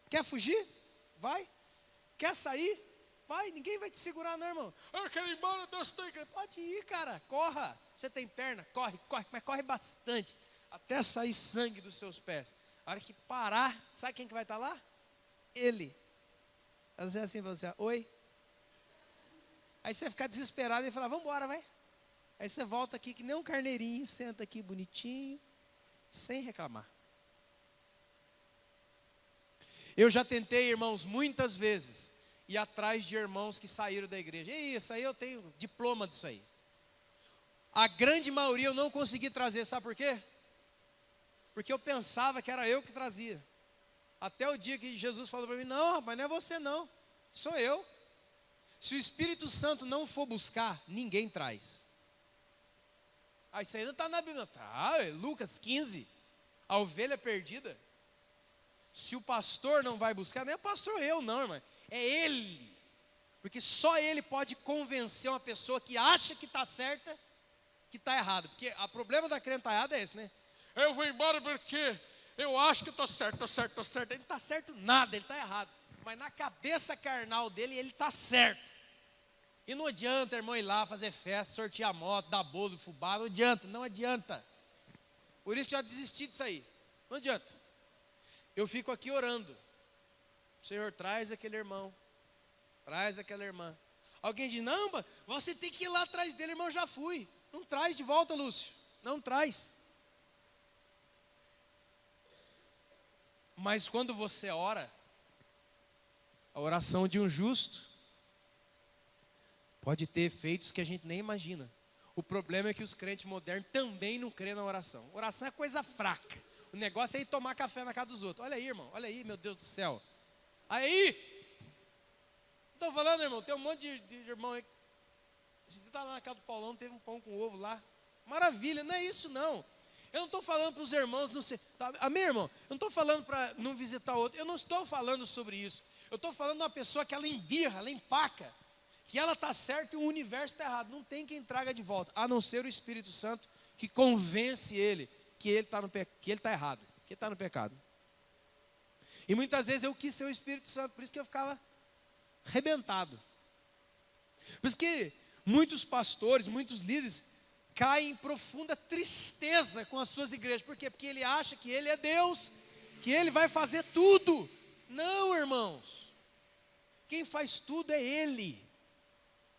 Quer fugir? Vai. Quer sair? Vai. Ninguém vai te segurar não, irmão. Eu quero ir embora, Deus está aí. Pode ir, cara. Corra. Você tem perna? Corre, mas corre bastante, até sair sangue dos seus pés. A hora que parar, sabe quem que vai estar lá? Ele. Às vezes assim, você: oi. Aí você fica desesperado e fala: vamos embora, vai. Aí você volta aqui que nem um carneirinho, senta aqui bonitinho, sem reclamar. Eu já tentei, irmãos, muitas vezes, ir atrás de irmãos que saíram da igreja. E isso aí eu tenho diploma disso aí. A grande maioria eu não consegui trazer, sabe por quê? Porque eu pensava que era eu que trazia. Até o dia que Jesus falou para mim: não, rapaz, não é você não, sou eu. Se o Espírito Santo não for buscar, ninguém traz. Isso aí não está na Bíblia. Tá, Lucas 15, a ovelha perdida. Se o pastor não vai buscar, não é pastor eu não, irmão, é ele. Porque só ele pode convencer uma pessoa que acha que está certa, que está errada. Porque o problema da crentalhada é esse, né? Eu vou embora porque eu acho que estou certo. Ele não está certo nada, ele está errado. Mas na cabeça carnal dele, ele está certo. E não adianta, irmão, ir lá fazer festa, sortear moto, dar bolo, fubá, não adianta. Por isso que eu já desisti disso aí. Não adianta. Eu fico aqui orando: Senhor, traz aquele irmão, traz aquela irmã. Alguém diz: não, você tem que ir lá atrás dele. Irmão, eu já fui. Não traz de volta, Lúcio. Não traz. Mas quando você ora, a oração de um justo pode ter efeitos que a gente nem imagina. O problema é que os crentes modernos também não creem na oração. Oração é coisa fraca. O negócio é ir tomar café na casa dos outros. Olha aí, irmão, olha aí, meu Deus do céu. Aí, estou falando, irmão, tem um monte de irmão aí. Você está lá na casa do Paulão, teve um pão com ovo lá. Maravilha, não é isso não. Eu não estou falando para os irmãos não ser... Tá, amém, irmão? Eu não estou falando para não visitar outro. Eu não estou falando sobre isso. Eu estou falando de uma pessoa que ela embirra, ela empaca, que ela está certa e o universo está errado. Não tem quem traga de volta, a não ser o Espírito Santo, que convence ele que ele está errado, que ele está no pecado. E muitas vezes eu quis ser o Espírito Santo, por isso que eu ficava arrebentado. Por isso que muitos pastores, muitos líderes caem em profunda tristeza com as suas igrejas. Por quê? Porque ele acha que ele é Deus, que ele vai fazer tudo. Não, irmãos. Quem faz tudo é Ele.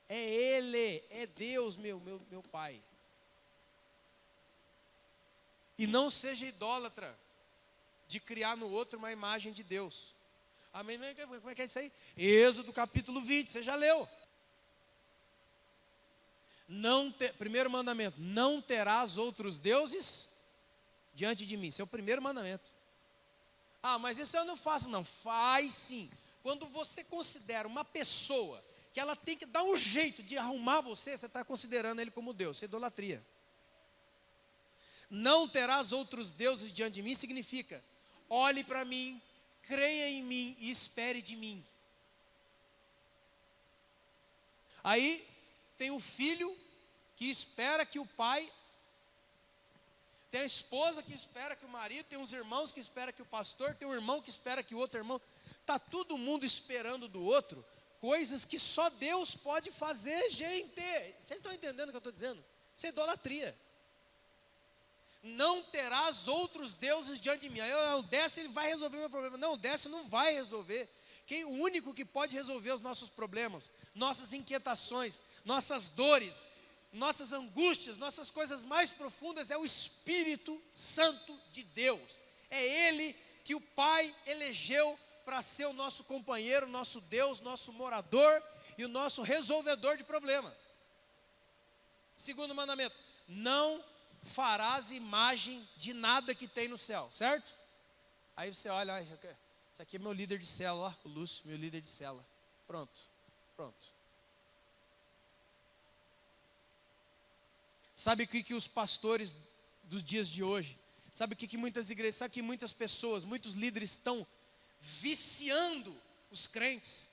É Ele, é Deus, meu Pai. E não seja idólatra de criar no outro uma imagem de Deus. Amém? Como é que é isso aí? Êxodo capítulo 20, você já leu. Primeiro mandamento: não terás outros deuses diante de mim. Esse é o primeiro mandamento. Ah, mas isso eu não faço. Não, faz sim. Quando você considera uma pessoa que ela tem que dar um jeito de arrumar você, você está considerando ele como Deus. Isso é idolatria. Não terás outros deuses diante de mim significa: olhe para mim, creia em mim e espere de mim. Aí tem o filho que espera que o pai, tem a esposa que espera que o marido, tem os irmãos que esperam que o pastor, tem um irmão que espera que o outro irmão. Está todo mundo esperando do outro coisas que só Deus pode fazer, gente. Vocês estão entendendo o que eu estou dizendo? Isso é idolatria. Não terás outros deuses diante de mim. Aí eu desce, ele vai resolver o meu problema. Não, desce não vai resolver. O único que pode resolver os nossos problemas, nossas inquietações, nossas dores, nossas angústias, nossas coisas mais profundas é o Espírito Santo de Deus. É Ele que o Pai elegeu para ser o nosso companheiro, nosso Deus, nosso morador e o nosso resolvedor de problema. Segundo mandamento: não farás imagem de nada que tem no céu, certo? Aí você olha, esse aqui é meu líder de célula, ó, o Lúcio, meu líder de célula. Pronto. Sabe o que os pastores dos dias de hoje, sabe o que muitas igrejas, sabe que muitas pessoas, muitos líderes estão viciando os crentes?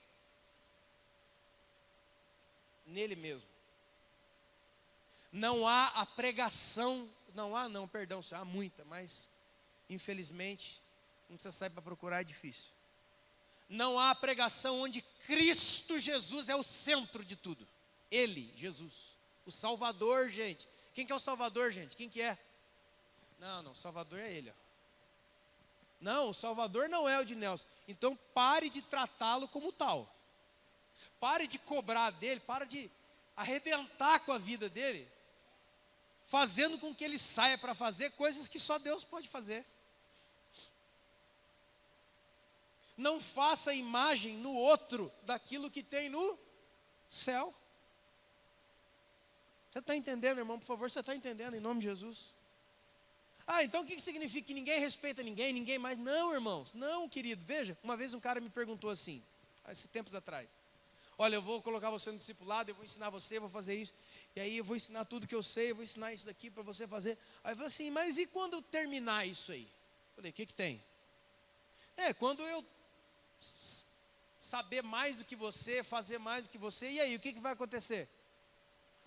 Nele mesmo. Não há a pregação, há muita, mas infelizmente, quando você sai para procurar é difícil. Não há a pregação onde Cristo Jesus é o centro de tudo. Ele, Jesus, o Salvador, gente. Quem que é o Salvador, gente? Quem que é? Não, o Salvador é Ele. Ó. Não, o Salvador não é o de Nelson. Então pare de tratá-lo como tal. Pare de cobrar dele, pare de arrebentar com a vida dele, fazendo com que ele saia para fazer coisas que só Deus pode fazer. Não faça imagem no outro daquilo que tem no céu. Você está entendendo, irmão? Por favor, você está entendendo, em nome de Jesus? Ah, então o que significa que ninguém respeita ninguém mais? Não, irmãos, não, querido. Veja, uma vez um cara me perguntou assim, há esses tempos atrás: olha, eu vou colocar você no discipulado, eu vou ensinar você, eu vou fazer isso, e aí eu vou ensinar tudo que eu sei, eu vou ensinar isso daqui para você fazer. Aí eu falei assim: mas e quando eu terminar isso aí? Eu falei: o que tem? Quando eu saber mais do que você, fazer mais do que você, e aí, o que vai acontecer?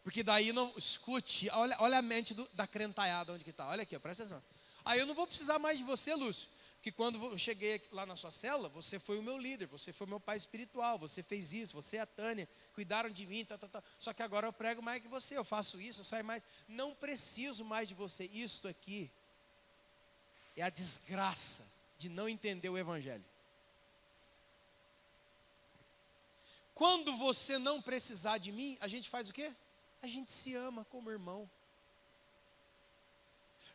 Porque daí, não, escute, olha a mente da crentaiada onde que está, olha aqui, ó, presta atenção. Aí eu não vou precisar mais de você, Lúcio, porque quando eu cheguei lá na sua célula, você foi o meu líder, você foi meu pai espiritual, você fez isso, você e a Tânia cuidaram de mim, só que agora eu prego mais que você, eu faço isso, eu saio mais, não preciso mais de você. Isto aqui é a desgraça de não entender o Evangelho. Quando você não precisar de mim, a gente faz o quê? A gente se ama como irmão.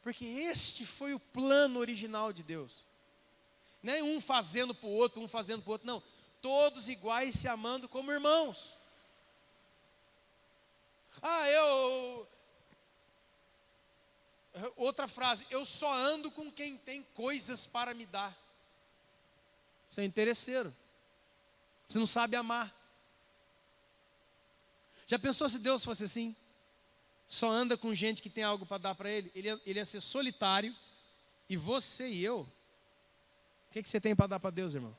Porque este foi o plano original de Deus. Não é um fazendo para o outro, não. Todos iguais se amando como irmãos. Outra frase: eu só ando com quem tem coisas para me dar. Você é interesseiro. Você não sabe amar. Já pensou se Deus fosse assim? Só anda com gente que tem algo para dar para ele? Ele ia ser solitário. E você e eu, o que você tem para dar para Deus, irmão?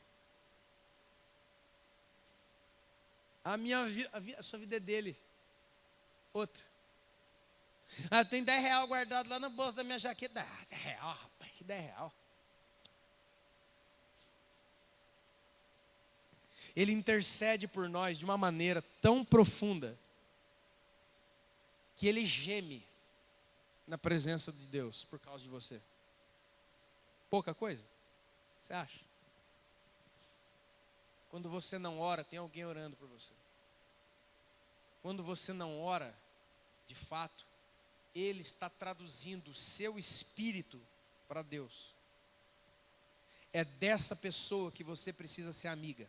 A sua vida é dele. Outra. Tem 10 reais guardado lá na bolsa da minha jaqueta. 10 real, rapaz, que 10 real. Ele intercede por nós de uma maneira tão profunda que ele geme na presença de Deus por causa de você. Pouca coisa? Você acha? Quando você não ora, tem alguém orando por você. Quando você não ora, de fato, ele está traduzindo o seu espírito para Deus. É dessa pessoa que você precisa ser amiga.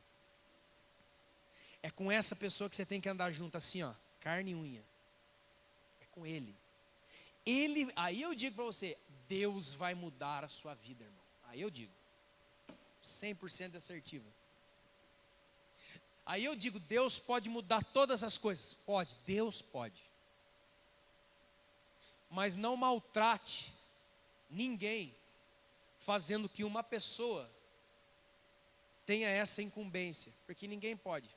É com essa pessoa que você tem que andar junto assim, ó, carne e unha. É com ele. Aí eu digo para você: Deus vai mudar a sua vida, irmão. Aí eu digo. 100% assertiva. Aí eu digo, Deus pode mudar todas as coisas. Pode, Deus pode. Mas não maltrate ninguém fazendo que uma pessoa tenha essa incumbência, porque ninguém pode.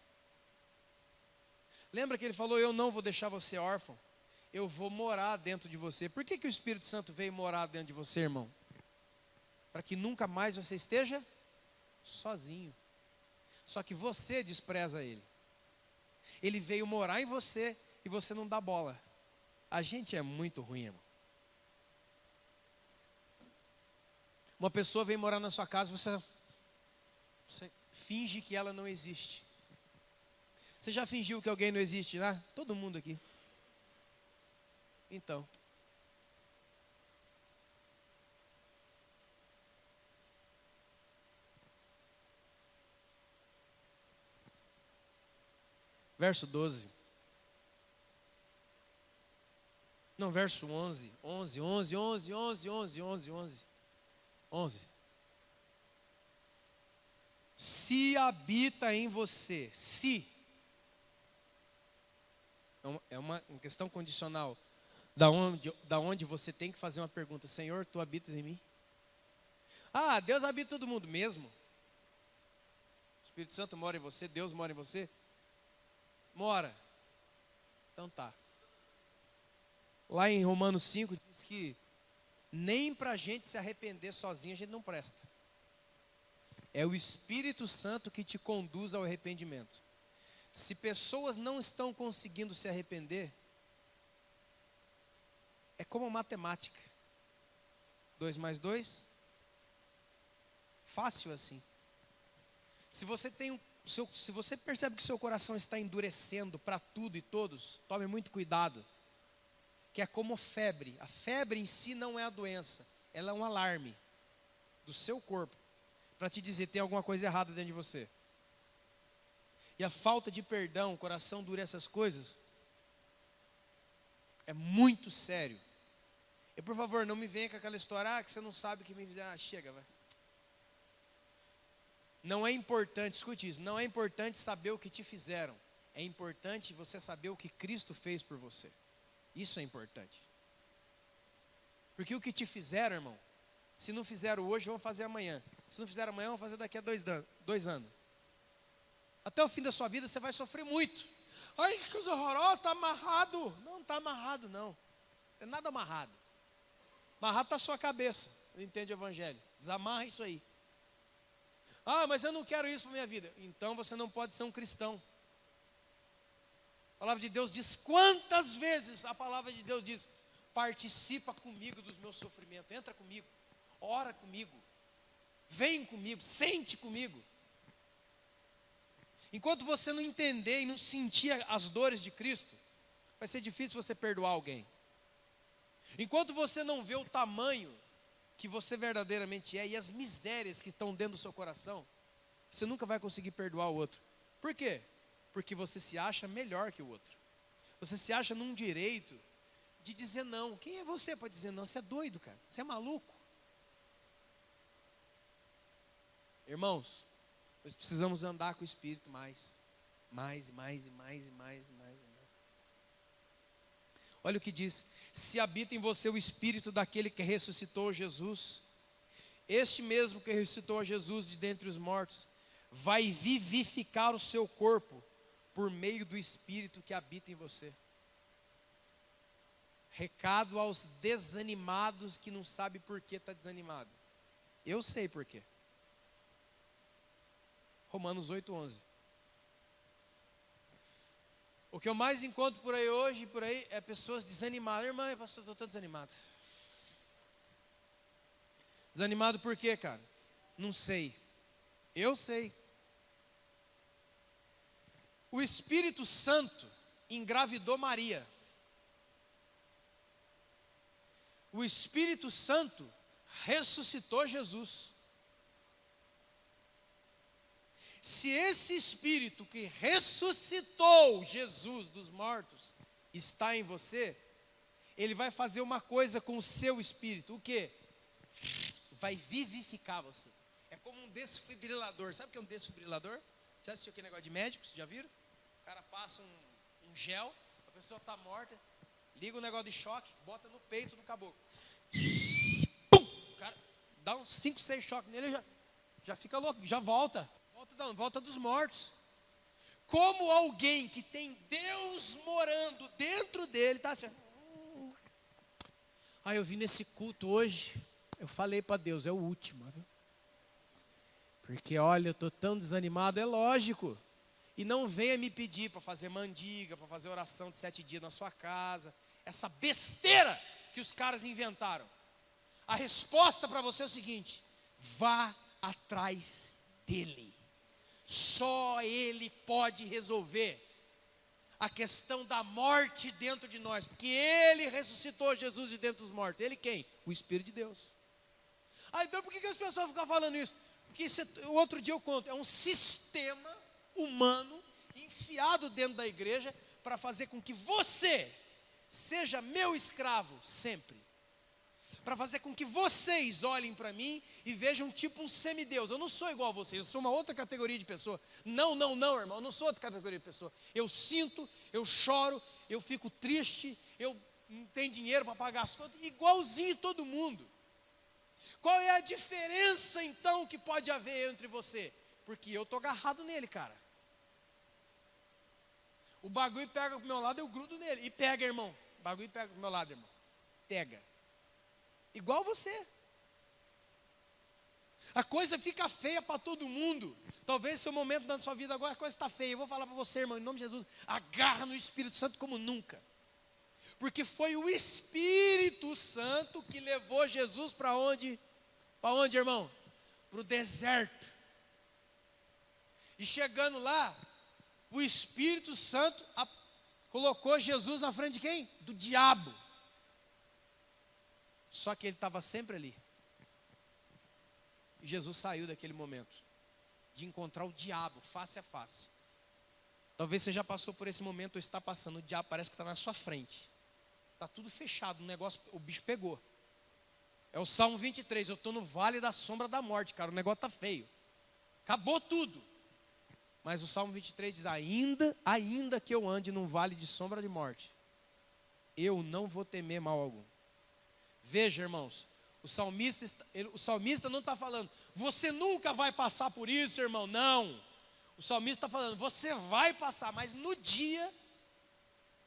Lembra que ele falou, eu não vou deixar você órfão, eu vou morar dentro de você. Por que o Espírito Santo veio morar dentro de você, irmão? Para que nunca mais você esteja sozinho. Só que você despreza ele. Ele veio morar em você e você não dá bola. A gente é muito ruim, irmão. Uma pessoa vem morar na sua casa, você finge que ela não existe. Você já fingiu que alguém não existe lá? Todo mundo aqui. Então. Verso 12. Não, verso 11. 11. Se habita em você, se. É uma questão condicional. Da onde você tem que fazer uma pergunta. Senhor, tu habitas em mim? Ah, Deus habita em todo mundo mesmo. O Espírito Santo mora em você, Deus mora em você? Mora. Então tá. Lá em Romanos 5 diz que nem para a gente se arrepender sozinho a gente não presta. É o Espírito Santo que te conduz ao arrependimento. Se pessoas não estão conseguindo se arrepender, é como matemática. 2 mais 2, fácil assim. Se você percebe que seu coração está endurecendo para tudo e todos, tome muito cuidado. Que é como febre. A febre em si não é a doença, ela é um alarme do seu corpo para te dizer tem alguma coisa errada dentro de você. E a falta de perdão, o coração dura essas coisas, é muito sério. E por favor, não me venha com aquela história, que você não sabe o que me fizer. Chega, vai. Não é importante, escute isso, não é importante saber o que te fizeram. É importante você saber o que Cristo fez por você. Isso é importante. Porque o que te fizeram, irmão, se não fizeram hoje, vão fazer amanhã. Se não fizeram amanhã, vão fazer daqui a 2 anos. Até o fim da sua vida, você vai sofrer muito. Ai, que coisa horrorosa, está amarrado. Não está amarrado, não. Não tem nada amarrado. Amarrado está a sua cabeça. Não entende o evangelho. Desamarra isso aí. Ah, mas eu não quero isso para a minha vida. Então você não pode ser um cristão. A palavra de Deus diz, quantas vezes a palavra de Deus diz, participa comigo dos meus sofrimentos, entra comigo, ora comigo, vem comigo, sente comigo. Enquanto você não entender e não sentir as dores de Cristo, vai ser difícil você perdoar alguém. Enquanto você não vê o tamanho que você verdadeiramente é e as misérias que estão dentro do seu coração, você nunca vai conseguir perdoar o outro. Por quê? Porque você se acha melhor que o outro. Você se acha num direito de dizer não. Quem é você para dizer não? Você é doido, cara. Você é maluco. Irmãos, nós precisamos andar com o Espírito mais. Olha o que diz. Se habita em você o Espírito daquele que ressuscitou Jesus, este mesmo que ressuscitou a Jesus de dentre os mortos, vai vivificar o seu corpo por meio do Espírito que habita em você. Recado aos desanimados que não sabem por que está desanimado. Eu sei por quê. Romanos 8:11. O que eu mais encontro por aí hoje, é pessoas desanimadas. Irmã, pastor, estou todo desanimado. Desanimado por quê, cara? Não sei. Eu sei. O Espírito Santo engravidou Maria. O Espírito Santo ressuscitou Jesus. Se esse Espírito que ressuscitou Jesus dos mortos está em você, ele vai fazer uma coisa com o seu espírito. O quê? Vai vivificar você. É como um desfibrilador. Sabe o que é um desfibrilador? Já assistiu aquele negócio de médicos? Já viram? O cara passa um gel, a pessoa está morta, liga o negócio de choque, bota no peito do caboclo. Pum! O cara dá uns 5, 6 choques nele, já fica louco, já volta. Volta dos mortos. Como alguém que tem Deus morando dentro dele, está assim. Eu vim nesse culto hoje, eu falei para Deus, é o último. Viu? Porque olha, eu estou tão desanimado, é lógico. E não venha me pedir para fazer mandiga, para fazer oração de 7 dias na sua casa. Essa besteira que os caras inventaram. A resposta para você é o seguinte: vá atrás dele. Só ele pode resolver a questão da morte dentro de nós. Porque ele ressuscitou Jesus de dentro dos mortos. Ele quem? O Espírito de Deus. Então por que as pessoas ficam falando isso? Porque o outro dia eu conto, é um sistema humano enfiado dentro da igreja para fazer com que você seja meu escravo sempre. Para fazer com que vocês olhem para mim e vejam tipo um semideus. Eu não sou igual a vocês, eu sou uma outra categoria de pessoa. Não, irmão, eu não sou outra categoria de pessoa. Eu sinto, eu choro, eu fico triste, eu não tenho dinheiro para pagar as contas, igualzinho todo mundo. Qual é a diferença então que pode haver entre você? Porque eu estou agarrado nele, cara. O bagulho pega pro meu lado, eu grudo nele. E pega, irmão. O bagulho pega pro meu lado, irmão. Pega. Igual você. A coisa fica feia para todo mundo. Talvez seu momento da sua vida agora a coisa está feia. Eu vou falar para você, irmão, em nome de Jesus, agarra no Espírito Santo como nunca. Porque foi o Espírito Santo que levou Jesus para onde? Para onde, irmão? Para o deserto. E chegando lá, o Espírito Santo colocou Jesus na frente de quem? Do diabo. Só que ele estava sempre ali. E Jesus saiu daquele momento de encontrar o diabo face a face. Talvez você já passou por esse momento ou está passando. O diabo parece que está na sua frente. Está tudo fechado, o negócio, o bicho pegou. É o Salmo 23, eu estou no vale da sombra da morte, cara, o negócio está feio. Acabou tudo. Mas o Salmo 23 diz, ainda que eu ande num vale de sombra de morte, eu não vou temer mal algum. Veja, irmãos, o salmista não está falando, você nunca vai passar por isso, irmão, não. O salmista está falando, você vai passar, mas no dia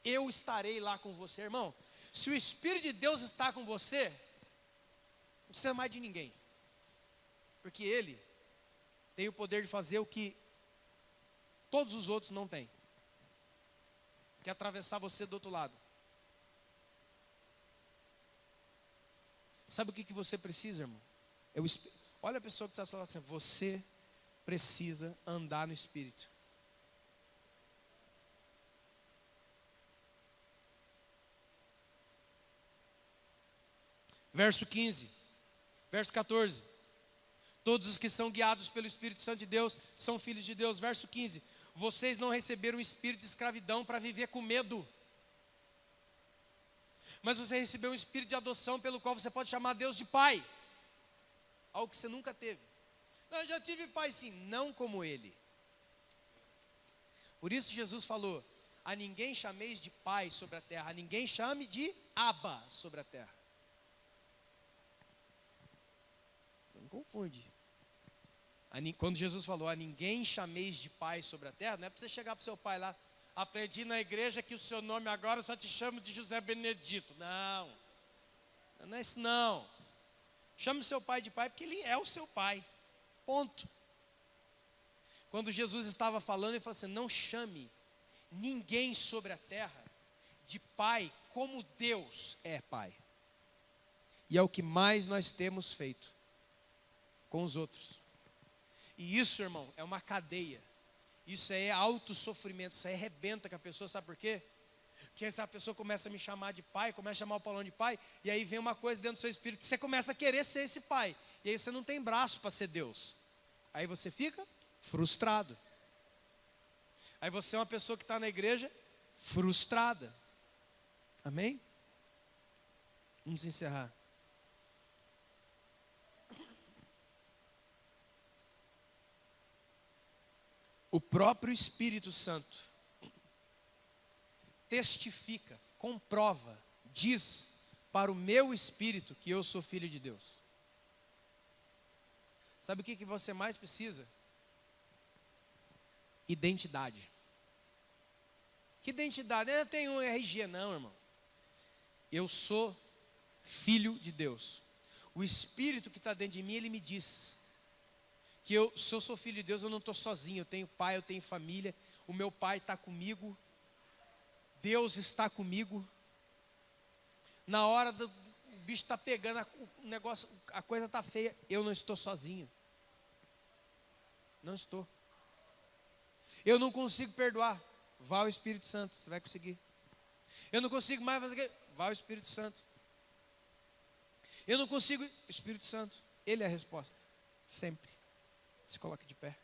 eu estarei lá com você, irmão. Se o Espírito de Deus está com você, não precisa mais de ninguém. Porque Ele tem o poder de fazer o que todos os outros não têm. Que é atravessar você do outro lado. Sabe o que você precisa, irmão? Olha a pessoa que está falando assim, você precisa andar no Espírito. Verso 15, verso 14. Todos os que são guiados pelo Espírito Santo de Deus são filhos de Deus. Verso 15. Vocês não receberam um espírito de escravidão para viver com medo. Mas você recebeu um espírito de adoção pelo qual você pode chamar Deus de pai. Algo que você nunca teve. Não, eu já tive pai sim, não como ele. Por isso Jesus falou, a ninguém chameis de pai sobre a terra, a ninguém chame de Abba sobre a terra. Não confunde. Quando Jesus falou, a ninguém chameis de pai sobre a terra, não é para você chegar para o seu pai lá, aprendi na igreja que o seu nome agora eu só te chamo de José Benedito. Não é isso não. Chame o seu pai de pai porque ele é o seu pai. Ponto. Quando Jesus estava falando, ele falou assim, não chame ninguém sobre a terra de pai como Deus é pai. E é o que mais nós temos feito com os outros. E isso, irmão, é uma cadeia. Isso é autossofrimento, isso aí arrebenta com a pessoa, sabe por quê? Porque essa pessoa começa a me chamar de pai, começa a chamar o Paulão de pai, e aí vem uma coisa dentro do seu espírito, que você começa a querer ser esse pai. E aí você não tem braço para ser Deus. Aí você fica frustrado. Aí você é uma pessoa que está na igreja frustrada. Amém? Vamos encerrar. O próprio Espírito Santo testifica, comprova, diz para o meu espírito que eu sou filho de Deus. Sabe o que você mais precisa? Identidade. Que identidade? Eu tenho um RG, não, irmão. Eu sou filho de Deus. O Espírito que está dentro de mim, ele me diz que se eu sou filho de Deus, eu não estou sozinho. Eu tenho pai, eu tenho família. O meu pai está comigo. Deus está comigo. Na hora do bicho está pegando, o negócio, a coisa está feia, eu não estou sozinho. Não estou. Eu não consigo perdoar. Vá ao Espírito Santo, você vai conseguir. Eu não consigo mais fazer o quê? Vá ao Espírito Santo. Eu não consigo, Espírito Santo, ele é a resposta. Sempre. Se coloque de pé.